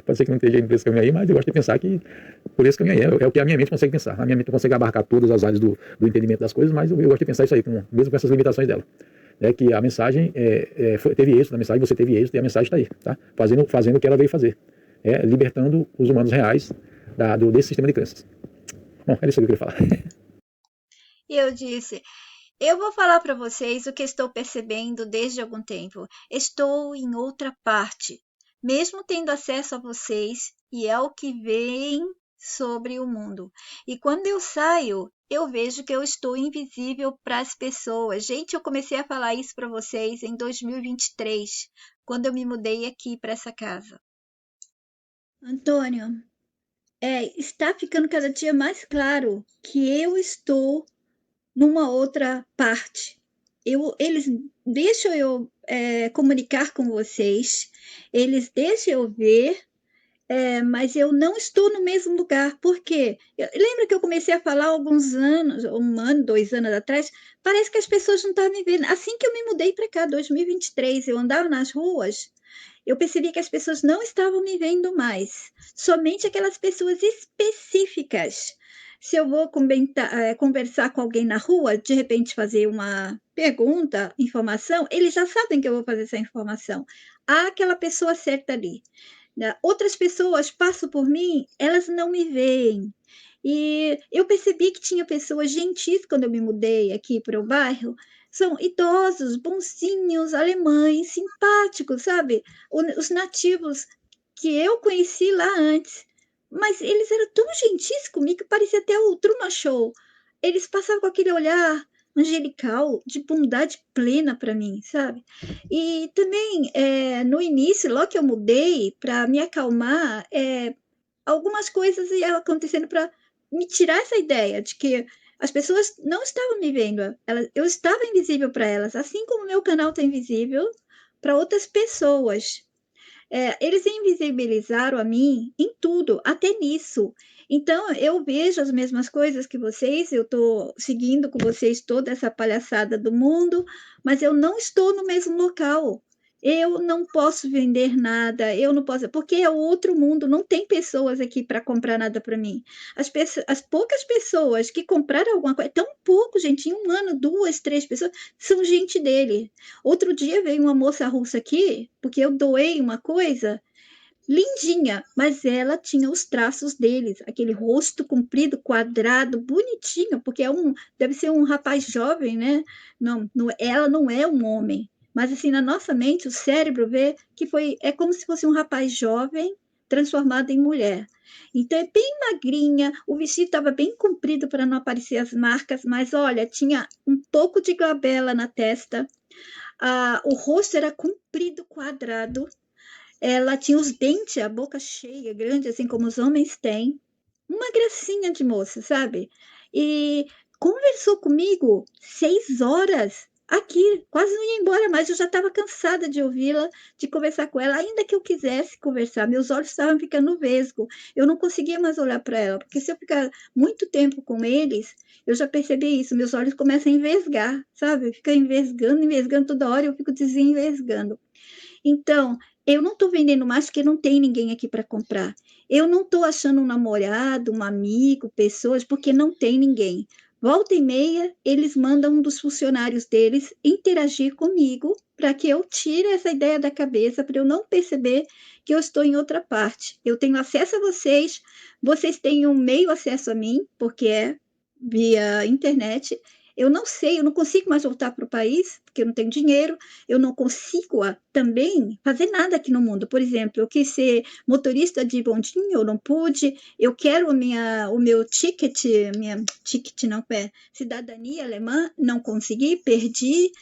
pode ser que não esteja indo por esse caminho aí, mas eu gosto de pensar que por esse caminho aí é o que a minha mente consegue pensar. A minha mente não consegue abarcar todas as áreas do entendimento das coisas, mas eu gosto de pensar isso aí, mesmo com essas limitações dela. Que a mensagem teve êxito, a mensagem você teve êxito e a mensagem está aí, tá? Fazendo o que ela veio fazer. Libertando os humanos reais desse sistema de crenças. Bom, era isso que eu queria falar. E eu disse, eu vou falar para vocês o que estou percebendo desde algum tempo. Estou em outra parte, mesmo tendo acesso a vocês, e é o que vem sobre o mundo. E quando eu saio, eu vejo que eu estou invisível para as pessoas. Gente, eu comecei a falar isso para vocês em 2023, quando eu me mudei aqui para essa casa. Antônio, está ficando cada dia mais claro que eu estou numa outra parte. Eles deixam eu comunicar com vocês, eles deixam eu ver, mas eu não estou no mesmo lugar. Por quê? Lembra que eu comecei a falar há alguns anos, 1 ano, 2 anos atrás? Parece que as pessoas não estavam me vendo. Assim que eu me mudei para cá, 2023, eu andava nas ruas, eu percebi que as pessoas não estavam me vendo mais, somente aquelas pessoas específicas. Se eu vou conversar com alguém na rua, de repente fazer uma pergunta, informação, eles já sabem que eu vou fazer essa informação. Há aquela pessoa certa ali. Outras pessoas passam por mim, elas não me veem. E eu percebi que tinha pessoas gentis quando eu me mudei aqui para o bairro, são idosos, bonzinhos, alemães, simpáticos, sabe? Os nativos que eu conheci lá antes. Mas eles eram tão gentis comigo que parecia até o Truman Show. Eles passavam com aquele olhar angelical, de bondade plena para mim, sabe? E também, no início, logo que eu mudei, para me acalmar, algumas coisas iam acontecendo para me tirar essa ideia de que as pessoas não estavam me vendo, eu estava invisível para elas, assim como o meu canal está invisível para outras pessoas. Eles invisibilizaram a mim em tudo, até nisso. Então, eu vejo as mesmas coisas que vocês, eu estou seguindo com vocês toda essa palhaçada do mundo, mas eu não estou no mesmo local. Eu não posso vender nada, eu não posso, porque é outro mundo, não tem pessoas aqui para comprar nada para mim. As poucas pessoas que compraram alguma coisa, tão pouco, gente, em 1 ano, 2, 3 pessoas, são gente dele. Outro dia veio uma moça russa aqui, porque eu doei uma coisa lindinha, mas ela tinha os traços deles, aquele rosto comprido, quadrado, bonitinho, porque deve ser um rapaz jovem, né? Não, ela não é um homem, mas assim na nossa mente o cérebro vê que é como se fosse um rapaz jovem transformado em mulher. Então é bem magrinha, o vestido estava bem comprido para não aparecer as marcas, mas olha, tinha um pouco de glabela na testa, o rosto era comprido, quadrado, ela tinha os dentes, a boca cheia, grande, assim como os homens têm. Uma gracinha de moça, sabe? E conversou comigo 6 horas aqui, quase não ia embora mais. Eu já estava cansada de ouvi-la, de conversar com ela, ainda que eu quisesse conversar. Meus olhos estavam ficando vesgo. Eu não conseguia mais olhar para ela, porque se eu ficar muito tempo com eles, eu já percebi isso. Meus olhos começam a envesgar, sabe? Fica envesgando, envesgando toda hora, eu fico desenvesgando. Então, eu não estou vendendo mais porque não tem ninguém aqui para comprar. Eu não estou achando um namorado, um amigo, pessoas, porque não tem ninguém. Volta e meia, eles mandam um dos funcionários deles interagir comigo para que eu tire essa ideia da cabeça, para eu não perceber que eu estou em outra parte. Eu tenho acesso a vocês, vocês têm um meio acesso a mim, porque é via internet. Eu não sei, eu não consigo mais voltar para o país, porque eu não tenho dinheiro, eu não consigo também fazer nada aqui no mundo. Por exemplo, eu quis ser motorista de bondinho, eu não pude, eu quero o meu ticket, minha ticket não é cidadania alemã, não consegui, perdi.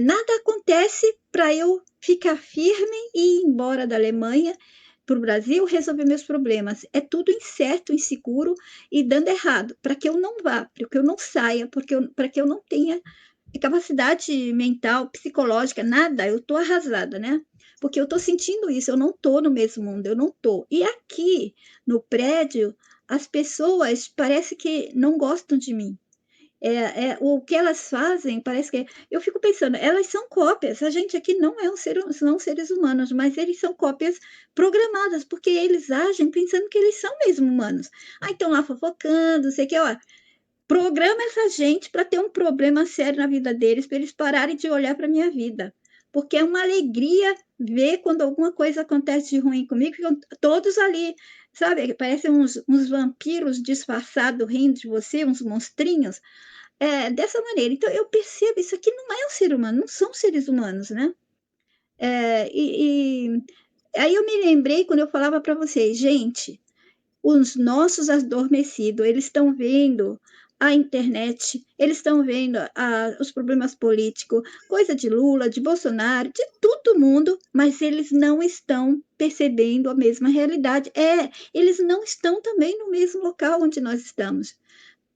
Nada acontece para eu ficar firme e ir embora da Alemanha para o Brasil resolver meus problemas. É tudo incerto, inseguro e dando errado, para que eu não vá, para que eu não saia, para que eu não tenha capacidade mental, psicológica, nada, eu estou arrasada, né? Porque eu estou sentindo isso, eu não estou no mesmo mundo, eu não estou. E aqui no prédio, as pessoas parece que não gostam de mim. O que elas fazem parece que. Eu fico pensando, elas são cópias. A gente aqui não é são seres humanos, mas eles são cópias programadas, porque eles agem pensando que eles são mesmo humanos. Aí estão lá fofocando, sei que, ó. Programa essa gente para ter um problema sério na vida deles, para eles pararem de olhar para a minha vida. Porque é uma alegria ver quando alguma coisa acontece de ruim comigo, ficam todos ali, sabe? Parecem uns vampiros disfarçados rindo de você, uns monstrinhos. Dessa maneira. Então, eu percebo, isso aqui não é um ser humano, não são seres humanos, né? E aí eu me lembrei quando eu falava para vocês, gente, os nossos adormecidos, eles estão vendo a internet, eles estão vendo os problemas políticos, coisa de Lula, de Bolsonaro, de todo mundo, mas eles não estão percebendo a mesma realidade. Eles não estão também no mesmo local onde nós estamos.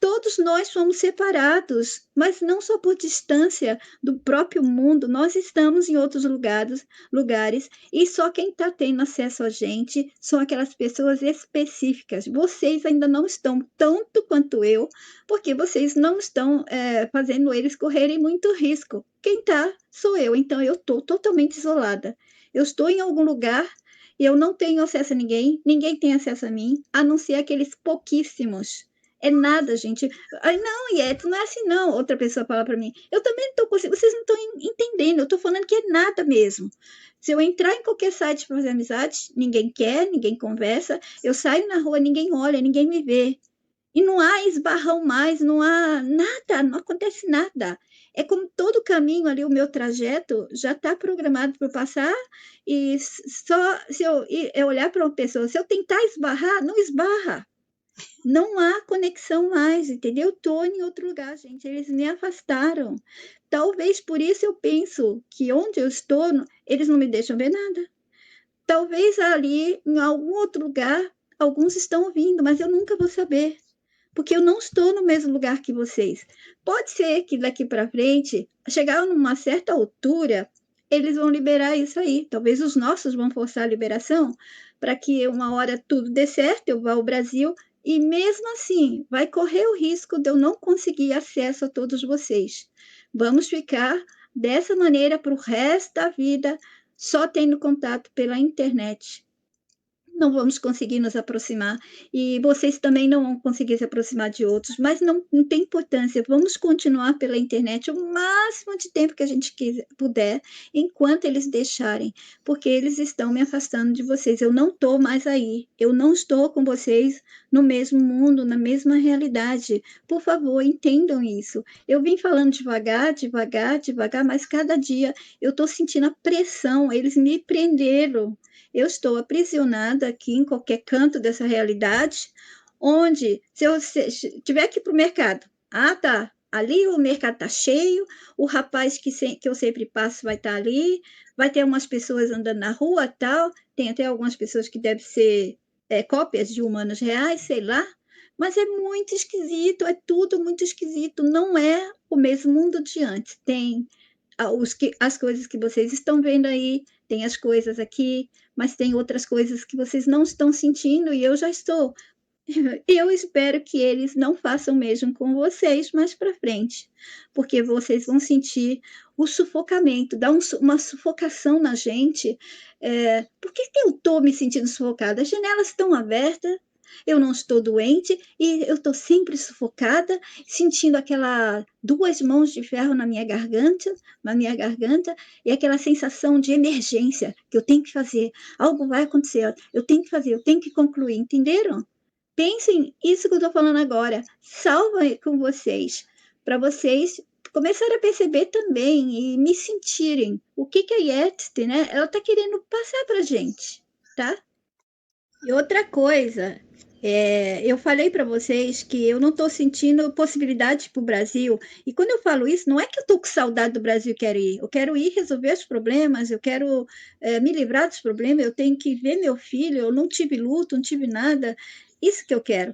Todos nós somos separados, mas não só por distância do próprio mundo, nós estamos em outros lugares e só quem está tendo acesso a gente são aquelas pessoas específicas. Vocês ainda não estão tanto quanto eu, porque vocês não estão fazendo eles correrem muito risco. Quem está sou eu, então eu estou totalmente isolada. Eu estou em algum lugar e eu não tenho acesso a ninguém, ninguém tem acesso a mim, a não ser aqueles pouquíssimos. É nada, gente. Ai, não, Iete, não é assim, não. Outra pessoa fala para mim. Eu também não estou conseguindo. Vocês não estão entendendo. Eu estou falando que é nada mesmo. Se eu entrar em qualquer site para fazer amizade, ninguém quer, ninguém conversa. Eu saio na rua, ninguém olha, ninguém me vê. E não há esbarrão mais, não há nada, não acontece nada. É como todo caminho ali, o meu trajeto já está programado para passar, e só se eu olhar para uma pessoa, se eu tentar esbarrar, não esbarra. Não há conexão mais, entendeu? Estou em outro lugar, gente. Eles me afastaram. Talvez por isso eu penso que onde eu estou, eles não me deixam ver nada. Talvez ali, em algum outro lugar, alguns estão vindo, mas eu nunca vou saber, porque eu não estou no mesmo lugar que vocês. Pode ser que daqui para frente, chegar numa certa altura, eles vão liberar isso aí. Talvez os nossos vão forçar a liberação para que uma hora tudo dê certo, eu vá ao Brasil e mesmo assim vai correr o risco de eu não conseguir acesso a todos vocês. Vamos ficar dessa maneira para o resto da vida, só tendo contato pela internet. Não vamos conseguir nos aproximar e vocês também não vão conseguir se aproximar de outros, mas não tem importância. Vamos continuar pela internet o máximo de tempo que a gente puder, enquanto eles deixarem, porque eles estão me afastando de vocês. Eu não estou mais aí, eu não estou com vocês no mesmo mundo, na mesma realidade. Por favor, entendam isso. Eu vim falando devagar, devagar, devagar, mas cada dia eu estou sentindo a pressão, eles me prenderam. Eu estou aprisionada aqui em qualquer canto dessa realidade, onde, se eu tiver que ir para o mercado, tá, ali o mercado está cheio, o rapaz que eu sempre passo vai estar ali, vai ter umas pessoas andando na rua, tal, tem até algumas pessoas que devem ser cópias de humanos reais, sei lá, mas é muito esquisito, é tudo muito esquisito, não é o mesmo mundo de antes. Tem as coisas que vocês estão vendo aí, tem as coisas aqui, mas tem outras coisas que vocês não estão sentindo e eu já estou. Eu espero que eles não façam mesmo com vocês mais para frente, porque vocês vão sentir o sufocamento, dá uma sufocação na gente. Por que eu estou me sentindo sufocada? As janelas estão abertas, eu não estou doente e eu estou sempre sufocada, sentindo aquela duas mãos de ferro na minha garganta, e aquela sensação de emergência que eu tenho que fazer, algo vai acontecer, eu tenho que fazer, eu tenho que concluir, entenderam? Pensem isso que eu estou falando agora, salva com vocês, para vocês começarem a perceber também e me sentirem o que a Yetste, né? Ela está querendo passar para a gente, tá? E outra coisa, eu falei para vocês que eu não estou sentindo possibilidade para o Brasil. E quando eu falo isso, não é que eu estou com saudade do Brasil e quero ir. Eu quero ir resolver os problemas, eu quero me livrar dos problemas, eu tenho que ver meu filho, eu não tive luto, não tive nada. Isso que eu quero.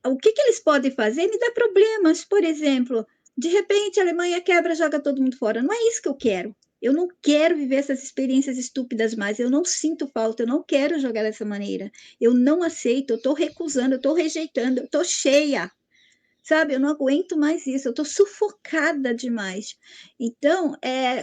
O que eles podem fazer me dá problemas. Por exemplo, de repente a Alemanha quebra, joga todo mundo fora. Não é isso que eu quero. Eu não quero viver essas experiências estúpidas mais. Eu não sinto falta, eu não quero jogar dessa maneira. Eu não aceito, eu estou recusando, eu estou rejeitando, eu estou cheia. Sabe, eu não aguento mais isso, eu estou sufocada demais. Então,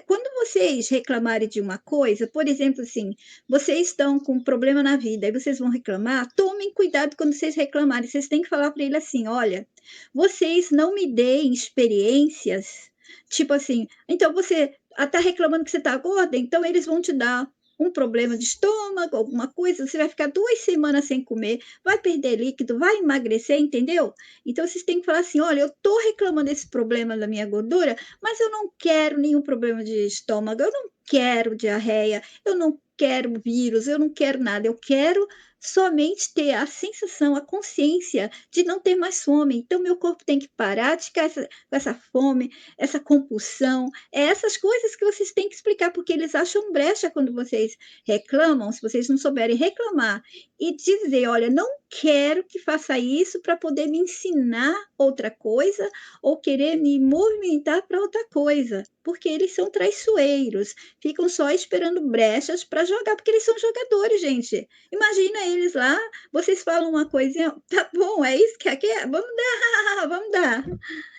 quando vocês reclamarem de uma coisa, por exemplo, assim, vocês estão com um problema na vida e vocês vão reclamar, tomem cuidado quando vocês reclamarem. Vocês têm que falar para ele assim: olha, vocês não me deem experiências, tipo assim, então você está reclamando que você está gorda, então eles vão te dar um problema de estômago, alguma coisa, você vai ficar 2 semanas sem comer, vai perder líquido, vai emagrecer, entendeu? Então, vocês têm que falar assim: olha, eu estou reclamando desse problema da minha gordura, mas eu não quero nenhum problema de estômago, eu não quero diarreia, eu não quero vírus, eu não quero nada, eu quero somente ter a sensação, a consciência de não ter mais fome. Então, meu corpo tem que parar de ficar com essa fome, essa compulsão, essas coisas que vocês têm que explicar, porque eles acham brecha quando vocês reclamam, se vocês não souberem reclamar e dizer: olha, não quero que faça isso para poder me ensinar outra coisa ou querer me movimentar para outra coisa, porque eles são traiçoeiros, ficam só esperando brechas para jogar, porque eles são jogadores, gente. Imagina eles lá, vocês falam uma coisinha, tá bom, é isso que é, vamos dar, vamos dar.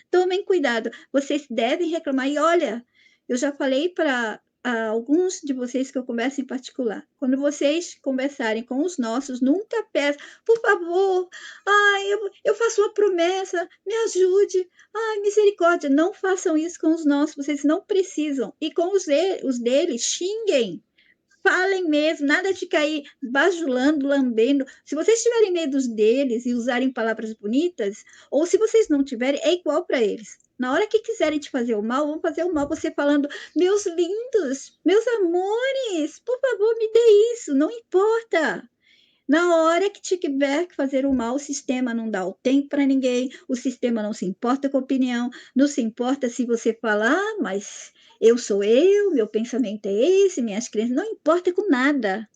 Tomem cuidado, vocês devem reclamar. E olha, eu já falei para alguns de vocês que eu converso em particular, quando vocês conversarem com os nossos, nunca peçam, por favor, ai, eu faço uma promessa, me ajude, ai, misericórdia, não façam isso com os nossos, vocês não precisam. E com os deles, xinguem. Falem mesmo, nada de cair bajulando, lambendo. Se vocês tiverem medo deles e usarem palavras bonitas, ou se vocês não tiverem, é igual para eles. Na hora que quiserem te fazer o mal, vão fazer o mal você falando: meus lindos, meus amores, por favor, me dê isso, não importa. Na hora que tiver que fazer o mal, o sistema não dá o tempo para ninguém, o sistema não se importa com a opinião, não se importa se você falar, mas eu sou eu, meu pensamento é esse, minhas crenças, não importa com nada.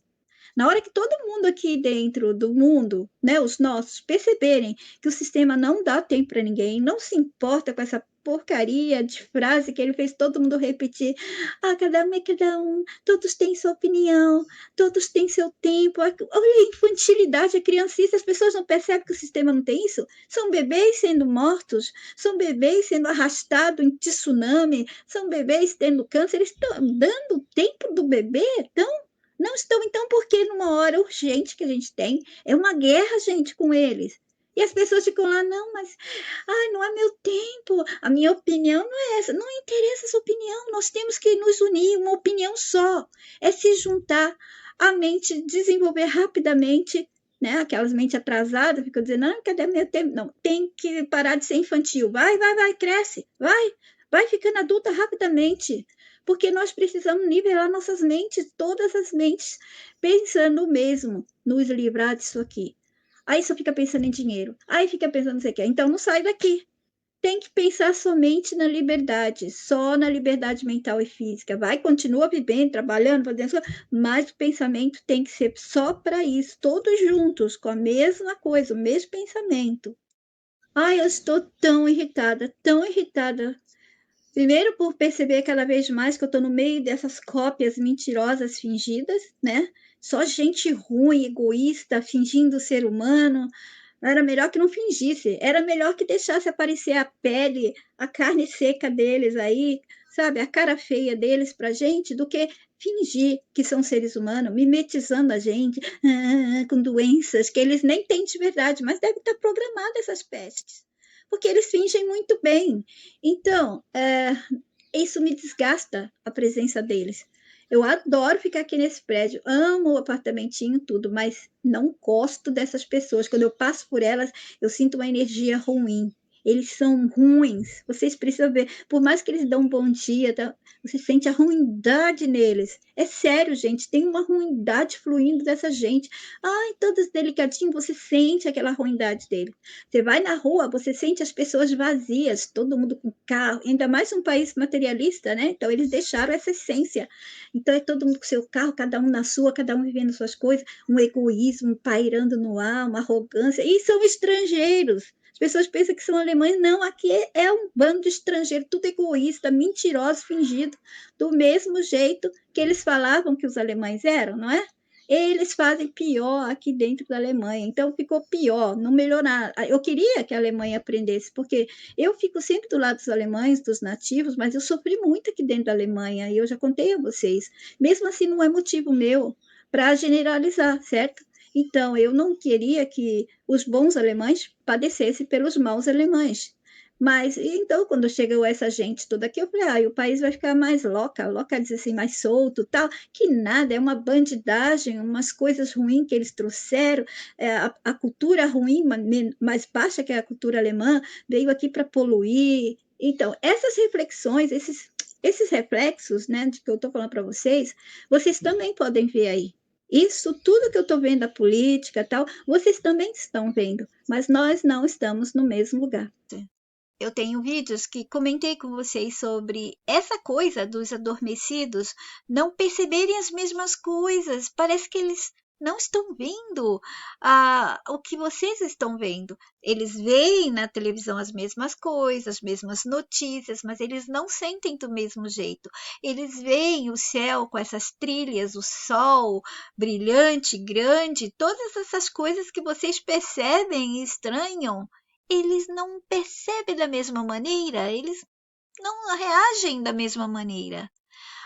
Na hora que todo mundo aqui dentro do mundo, né, os nossos, perceberem que o sistema não dá tempo para ninguém, não se importa com essa porcaria de frase que ele fez todo mundo repetir: ah, cada um é cada um, todos têm sua opinião, todos têm seu tempo. Olha a infantilidade, a criancice, as pessoas não percebem que o sistema não tem isso? São bebês sendo mortos, são bebês sendo arrastados em tsunami, são bebês tendo câncer, eles estão dando o tempo do bebê, então não estão, então, porque numa hora urgente que a gente tem, é uma guerra, gente, com eles. E as pessoas ficam lá: não, mas ai, não é meu tempo, a minha opinião não é essa. Não interessa a sua opinião, nós temos que nos unir, uma opinião só. É se juntar, a mente desenvolver rapidamente, né? Aquelas mentes atrasadas ficam dizendo: não, cadê meu tempo? Não, tem que parar de ser infantil. Vai, cresce, vai ficando adulta rapidamente, porque nós precisamos nivelar nossas mentes, todas as mentes, pensando o mesmo, nos livrar disso aqui. Aí só fica pensando em dinheiro, aí fica pensando, você quer, então não sai daqui. Tem que pensar somente na liberdade, só na liberdade mental e física. Vai, continua vivendo, trabalhando, fazendo coisas, mas o pensamento tem que ser só para isso, todos juntos, com a mesma coisa, o mesmo pensamento. Ai, eu estou tão irritada. Primeiro, por perceber cada vez mais que eu estou no meio dessas cópias mentirosas fingidas, né? Só gente ruim, egoísta, fingindo ser humano. Era melhor que não fingisse, era melhor que deixasse aparecer a pele, a carne seca deles aí, sabe? A cara feia deles pra gente, do que fingir que são seres humanos, mimetizando a gente com doenças que eles nem têm de verdade, mas devem estar programadas essas pestes, porque eles fingem muito bem. Então, isso me desgasta a presença deles. Eu adoro ficar aqui nesse prédio, amo o apartamentinho, tudo, mas não gosto dessas pessoas. Quando eu passo por elas, eu sinto uma energia ruim. Eles são ruins. Vocês precisam ver, por mais que eles dão um bom dia, tá? Você sente a ruindade neles. É sério, gente, tem uma ruindade fluindo dessa gente. Ai, todos delicadinhos, você sente aquela ruindade dele. Você vai na rua, você sente as pessoas vazias, todo mundo com carro, ainda mais um país materialista, né? Então eles deixaram essa essência. Então é todo mundo com seu carro, cada um na sua, cada um vivendo suas coisas, um egoísmo pairando no ar, uma arrogância, e são estrangeiros. As pessoas pensam que são alemães. Não, aqui é um bando de estrangeiro, tudo egoísta, mentiroso, fingido, do mesmo jeito que eles falavam que os alemães eram, não é? Eles fazem pior aqui dentro da Alemanha. Então, ficou pior, não melhorar. Eu queria que a Alemanha aprendesse, porque eu fico sempre do lado dos alemães, dos nativos, mas eu sofri muito aqui dentro da Alemanha, e eu já contei a vocês. Mesmo assim, não é motivo meu para generalizar, certo? Então, eu não queria que os bons alemães padecessem pelos maus alemães. Mas, então, quando chegou essa gente toda aqui, eu falei, o país vai ficar mais louca diz assim, mais solto, tal, que nada, é uma bandidagem, umas coisas ruins que eles trouxeram, a cultura ruim, mais baixa que a cultura alemã, veio aqui para poluir. Então, essas reflexões, esses reflexos, né, de que eu estou falando para vocês também podem ver aí. Isso tudo que eu estou vendo, a política e tal, vocês também estão vendo, mas nós não estamos no mesmo lugar. Eu tenho vídeos que comentei com vocês sobre essa coisa dos adormecidos não perceberem as mesmas coisas. Parece que eles não estão vendo o que vocês estão vendo. Eles veem na televisão as mesmas coisas, as mesmas notícias, mas eles não sentem do mesmo jeito. Eles veem o céu com essas trilhas, o sol brilhante, grande, todas essas coisas que vocês percebem e estranham. Eles não percebem da mesma maneira, eles não reagem da mesma maneira.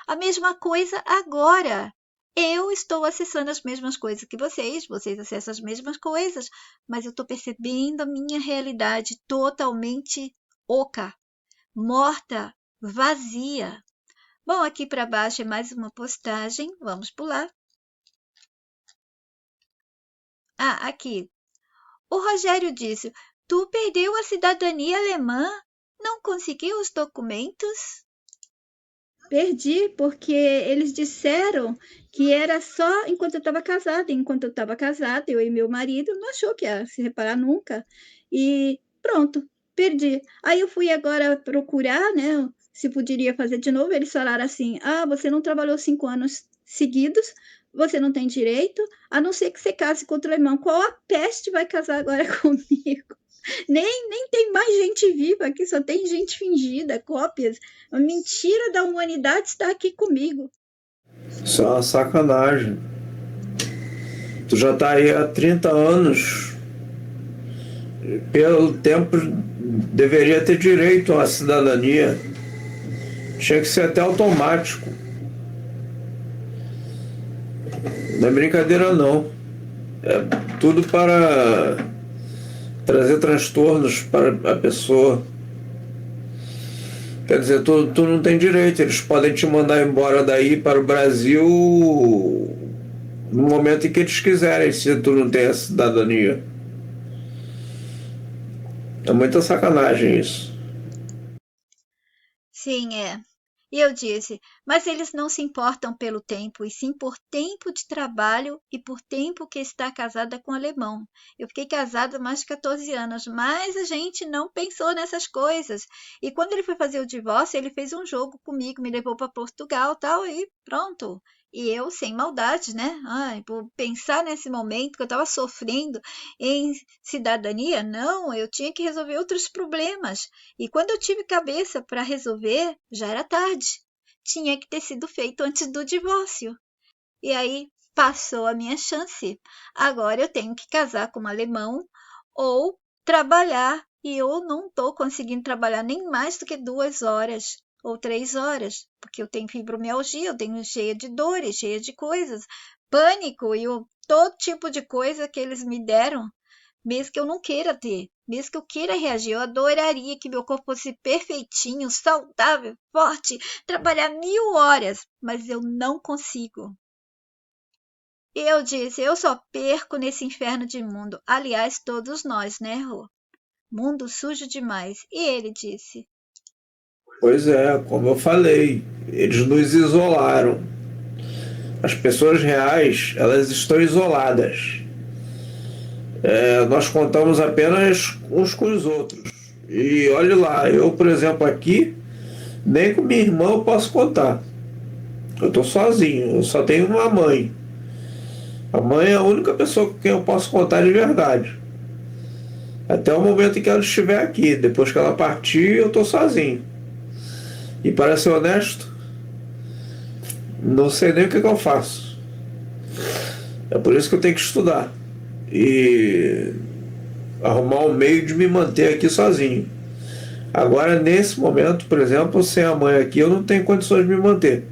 A mesma coisa agora. Eu estou acessando as mesmas coisas que vocês acessam as mesmas coisas, mas eu estou percebendo a minha realidade totalmente oca, morta, vazia. Bom, aqui para baixo é mais uma postagem, vamos pular. Aqui. O Rogério disse: Tu perdeu a cidadania alemã? Não conseguiu os documentos? Perdi, porque eles disseram que era só enquanto eu estava casada. Enquanto eu estava casada, eu e meu marido, não achou que ia se reparar nunca. E pronto, perdi. Aí eu fui agora procurar, né, se poderia fazer de novo. Eles falaram assim: você não trabalhou 5 anos seguidos, você não tem direito, a não ser que você case com outro alemão. Qual a peste vai casar agora comigo? Nem tem mais gente viva aqui, só tem gente fingida, cópias. A mentira da humanidade está aqui comigo. Isso é uma sacanagem. Tu já tá aí há 30 anos. Pelo tempo, deveria ter direito à cidadania. Tinha que ser até automático. Não é brincadeira, não. É tudo para trazer transtornos para a pessoa. Quer dizer, tu não tem direito. Eles podem te mandar embora daí para o Brasil no momento em que eles quiserem, se tu não tem a cidadania. É muita sacanagem isso. Sim, é. E eu disse, mas eles não se importam pelo tempo, e sim por tempo de trabalho e por tempo que está casada com um alemão. Eu fiquei casada há mais de 14 anos, mas a gente não pensou nessas coisas. E quando ele foi fazer o divórcio, ele fez um jogo comigo, me levou para Portugal e tal, e pronto. E eu, sem maldade, né? Por pensar nesse momento que eu estava sofrendo em cidadania, não, eu tinha que resolver outros problemas. E quando eu tive cabeça para resolver, já era tarde. Tinha que ter sido feito antes do divórcio. E aí passou a minha chance. Agora eu tenho que casar com um alemão ou trabalhar. E eu não estou conseguindo trabalhar nem mais do que 2 horas ou 3 horas, porque eu tenho fibromialgia, eu tenho cheia de dores, cheia de coisas, pânico e todo tipo de coisa que eles me deram, mesmo que eu não queira ter, mesmo que eu queira reagir. Eu adoraria que meu corpo fosse perfeitinho, saudável, forte, trabalhar 1000 horas, mas eu não consigo. Eu disse, eu só perco nesse inferno de mundo. Aliás, todos nós, né, Rô? Mundo sujo demais. E ele disse: Pois é, como eu falei, eles nos isolaram. As pessoas reais, elas estão isoladas. Nós contamos apenas uns com os outros. E olhe lá, eu, por exemplo, aqui, nem com minha irmã eu posso contar. Eu estou sozinho, eu só tenho uma mãe. A mãe é a única pessoa com quem eu posso contar de verdade. Até o momento em que ela estiver aqui. Depois que ela partir, eu estou sozinho. E para ser honesto, não sei nem o que eu faço. É por isso que eu tenho que estudar e arrumar um meio de me manter aqui sozinho. Agora, nesse momento, por exemplo, sem a mãe aqui, eu não tenho condições de me manter.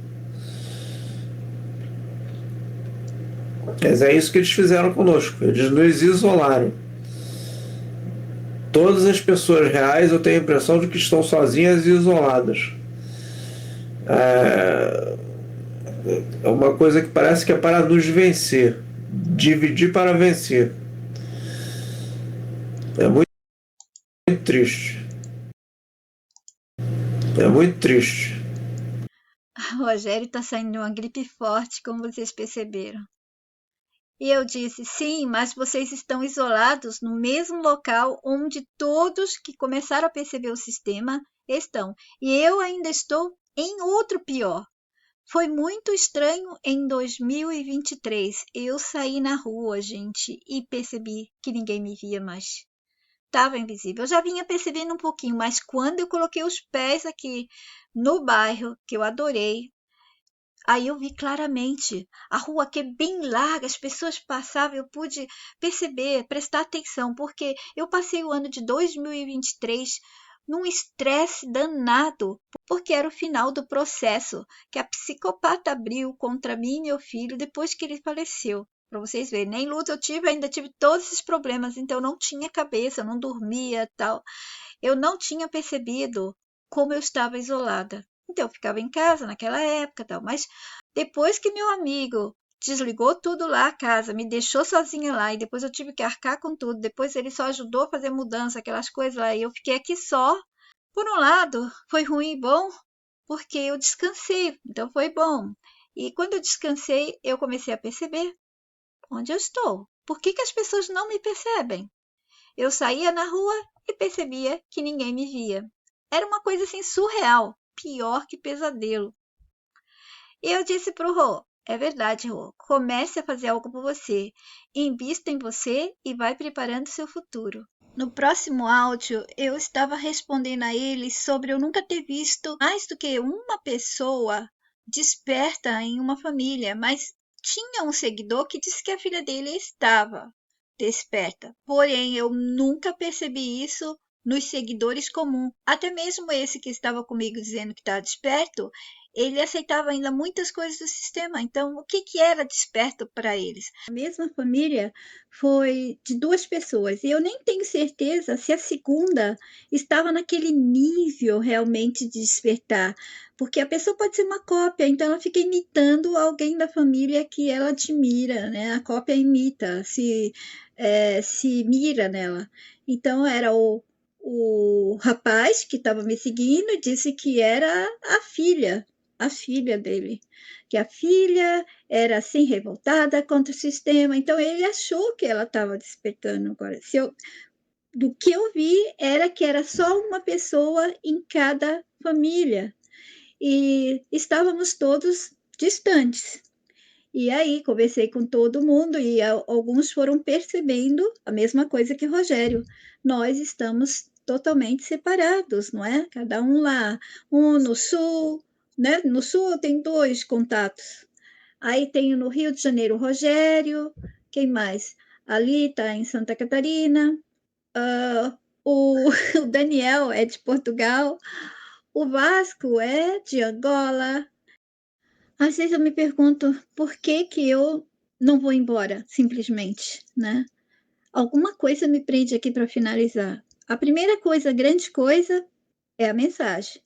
Mas é isso que eles fizeram conosco. Eles nos isolaram. Todas as pessoas reais, eu tenho a impressão de que estão sozinhas e isoladas. É uma coisa que parece que é para nos vencer. Dividir para vencer. É muito triste. É muito triste. Rogério está saindo de uma gripe forte, como vocês perceberam. E eu disse, sim, mas vocês estão isolados no mesmo local onde todos que começaram a perceber o sistema estão. E eu ainda estou em outro pior. Foi muito estranho em 2023. Eu saí na rua, gente, e percebi que ninguém me via mais. Estava invisível. Eu já vinha percebendo um pouquinho, mas quando eu coloquei os pés aqui no bairro, que eu adorei, aí eu vi claramente a rua que é bem larga, as pessoas passavam, eu pude perceber, prestar atenção, porque eu passei o ano de 2023 num estresse danado, porque era o final do processo que a psicopata abriu contra mim e meu filho depois que ele faleceu. Para vocês verem, nem luto eu tive, ainda tive todos esses problemas, então eu não tinha cabeça, eu não dormia, tal. Eu não tinha percebido como eu estava isolada. Então eu ficava em casa naquela época, tal, mas depois que meu amigo desligou tudo lá a casa, me deixou sozinha lá e depois eu tive que arcar com tudo, depois ele só ajudou a fazer mudança, aquelas coisas lá, e eu fiquei aqui só. Por um lado, foi ruim e bom, porque eu descansei, então foi bom. E quando eu descansei, eu comecei a perceber onde eu estou. Por que as pessoas não me percebem? Eu saía na rua e percebia que ninguém me via. Era uma coisa assim surreal, pior que pesadelo. E eu disse pro Rô, é verdade, Rô, comece a fazer algo por você, invista em você e vai preparando seu futuro. No próximo áudio, eu estava respondendo a ele sobre eu nunca ter visto mais do que uma pessoa desperta em uma família, mas tinha um seguidor que disse que a filha dele estava desperta. Porém, eu nunca percebi isso nos seguidores comuns. Até mesmo esse que estava comigo dizendo que está desperto, ele aceitava ainda muitas coisas do sistema. Então, o que era desperto para eles? A mesma família foi de duas pessoas. E eu nem tenho certeza se a segunda estava naquele nível realmente de despertar. Porque a pessoa pode ser uma cópia, então ela fica imitando alguém da família que ela admira, né? A cópia imita, se mira nela. Então era o rapaz que estava me seguindo e disse que era a filha dele, que a filha era assim revoltada contra o sistema, então ele achou que ela estava despertando. Agora, do que eu vi era que era só uma pessoa em cada família e estávamos todos distantes. E aí conversei com todo mundo e alguns foram percebendo a mesma coisa que o Rogério. Nós estamos totalmente separados, não é? Cada um lá, um no sul, né? No sul eu tenho dois contatos. Aí tenho no Rio de Janeiro o Rogério, quem mais? Ali está em Santa Catarina, o, o Daniel é de Portugal, o Vasco é de Angola. Às vezes eu me pergunto por que que eu não vou embora, simplesmente, né? Alguma coisa me prende aqui para finalizar. A primeira coisa, a grande coisa, é a mensagem.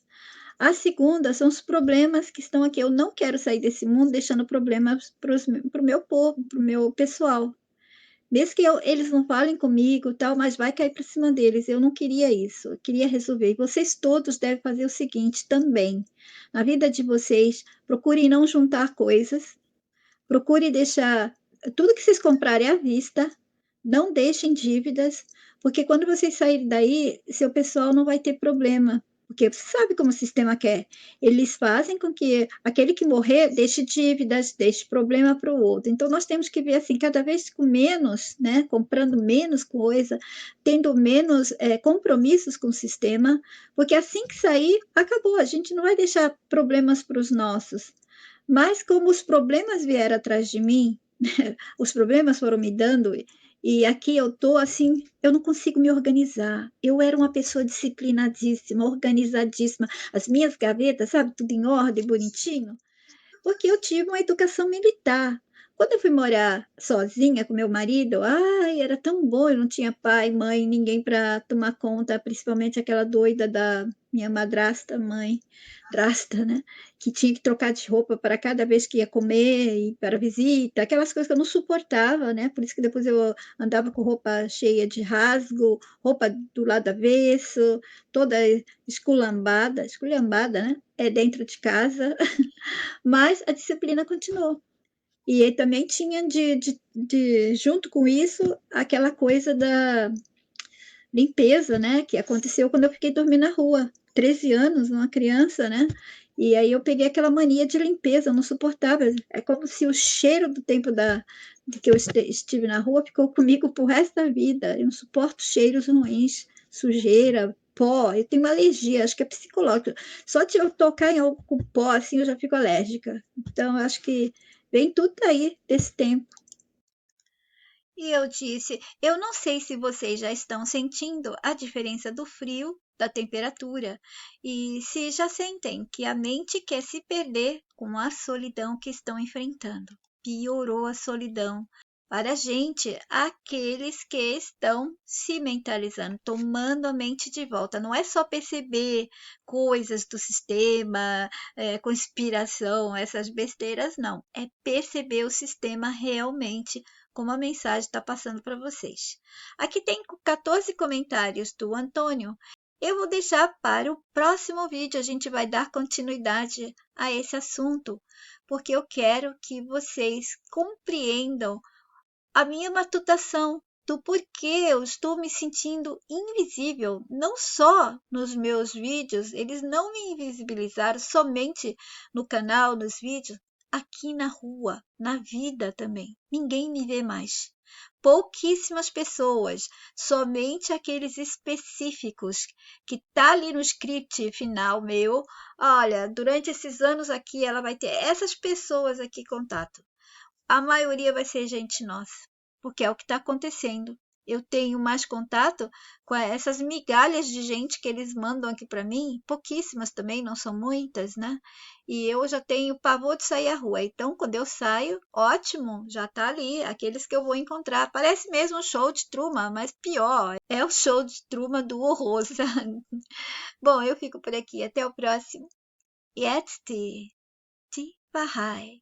A segunda são os problemas que estão aqui. Eu não quero sair desse mundo deixando problemas para o meu povo, para o meu pessoal. Mesmo que eles não falem comigo, tal, mas vai cair para cima deles. Eu não queria isso. Eu queria resolver. E vocês todos devem fazer o seguinte também. Na vida de vocês, procurem não juntar coisas. Procure deixar tudo que vocês comprarem à vista. Não deixem dívidas, porque quando vocês saírem daí, seu pessoal não vai ter problema, porque você sabe como o sistema quer. Eles fazem com que aquele que morrer deixe dívidas, deixe problema para o outro. Então, nós temos que ver assim, cada vez com menos, né, comprando menos coisa, tendo menos compromissos com o sistema, porque assim que sair, acabou. A gente não vai deixar problemas para os nossos. Mas como os problemas vieram atrás de mim, os problemas foram me dando, e aqui eu tô assim, eu não consigo me organizar. Eu era uma pessoa disciplinadíssima, organizadíssima, as minhas gavetas, sabe, tudo em ordem, bonitinho, porque eu tive uma educação militar. Quando eu fui morar sozinha com meu marido, ai, era tão bom, eu não tinha pai, mãe, ninguém para tomar conta, principalmente aquela doida da minha madrasta, mãe, drasta, né? Que tinha que trocar de roupa para cada vez que ia comer e para visita, aquelas coisas que eu não suportava, né? Por isso que depois eu andava com roupa cheia de rasgo, roupa do lado avesso, toda esculhambada, né? É dentro de casa. Mas a disciplina continuou. E aí também tinha junto com isso, aquela coisa da limpeza, né? Que aconteceu quando eu fiquei dormindo na rua. 13 anos, uma criança, né? E aí eu peguei aquela mania de limpeza, eu não suportava. É como se o cheiro do tempo de que eu estive na rua ficou comigo pro resto da vida. Eu não suporto cheiros ruins, sujeira, pó. Eu tenho uma alergia, acho que é psicológica. Só de eu tocar em algo com pó, assim, eu já fico alérgica. Então, eu acho que vem tudo aí desse tempo. E eu disse: eu não sei se vocês já estão sentindo a diferença do frio, da temperatura, e se já sentem que a mente quer se perder com a solidão que estão enfrentando. Piorou a solidão para a gente, aqueles que estão se mentalizando, tomando a mente de volta. Não é só perceber coisas do sistema, conspiração, essas besteiras, não. É perceber o sistema realmente como a mensagem está passando para vocês. Aqui tem 14 comentários do Antônio. Eu vou deixar para o próximo vídeo, a gente vai dar continuidade a esse assunto, porque eu quero que vocês compreendam a minha matutação do porquê eu estou me sentindo invisível, não só nos meus vídeos, eles não me invisibilizaram somente no canal, nos vídeos, aqui na rua, na vida também. Ninguém me vê mais. Pouquíssimas pessoas, somente aqueles específicos que tá ali no script final meu. Olha, durante esses anos aqui ela vai ter essas pessoas aqui contato. A maioria vai ser gente nossa, porque é o que está acontecendo. Eu tenho mais contato com essas migalhas de gente que eles mandam aqui para mim, pouquíssimas também, não são muitas, né? E eu já tenho pavor de sair à rua. Então, quando eu saio, ótimo, já tá ali, aqueles que eu vou encontrar. Parece mesmo um show de Truman, mas pior, é o show de Truman do horror, sabe? Bom, eu fico por aqui. Até o próximo. Jetzt die Wahrheit.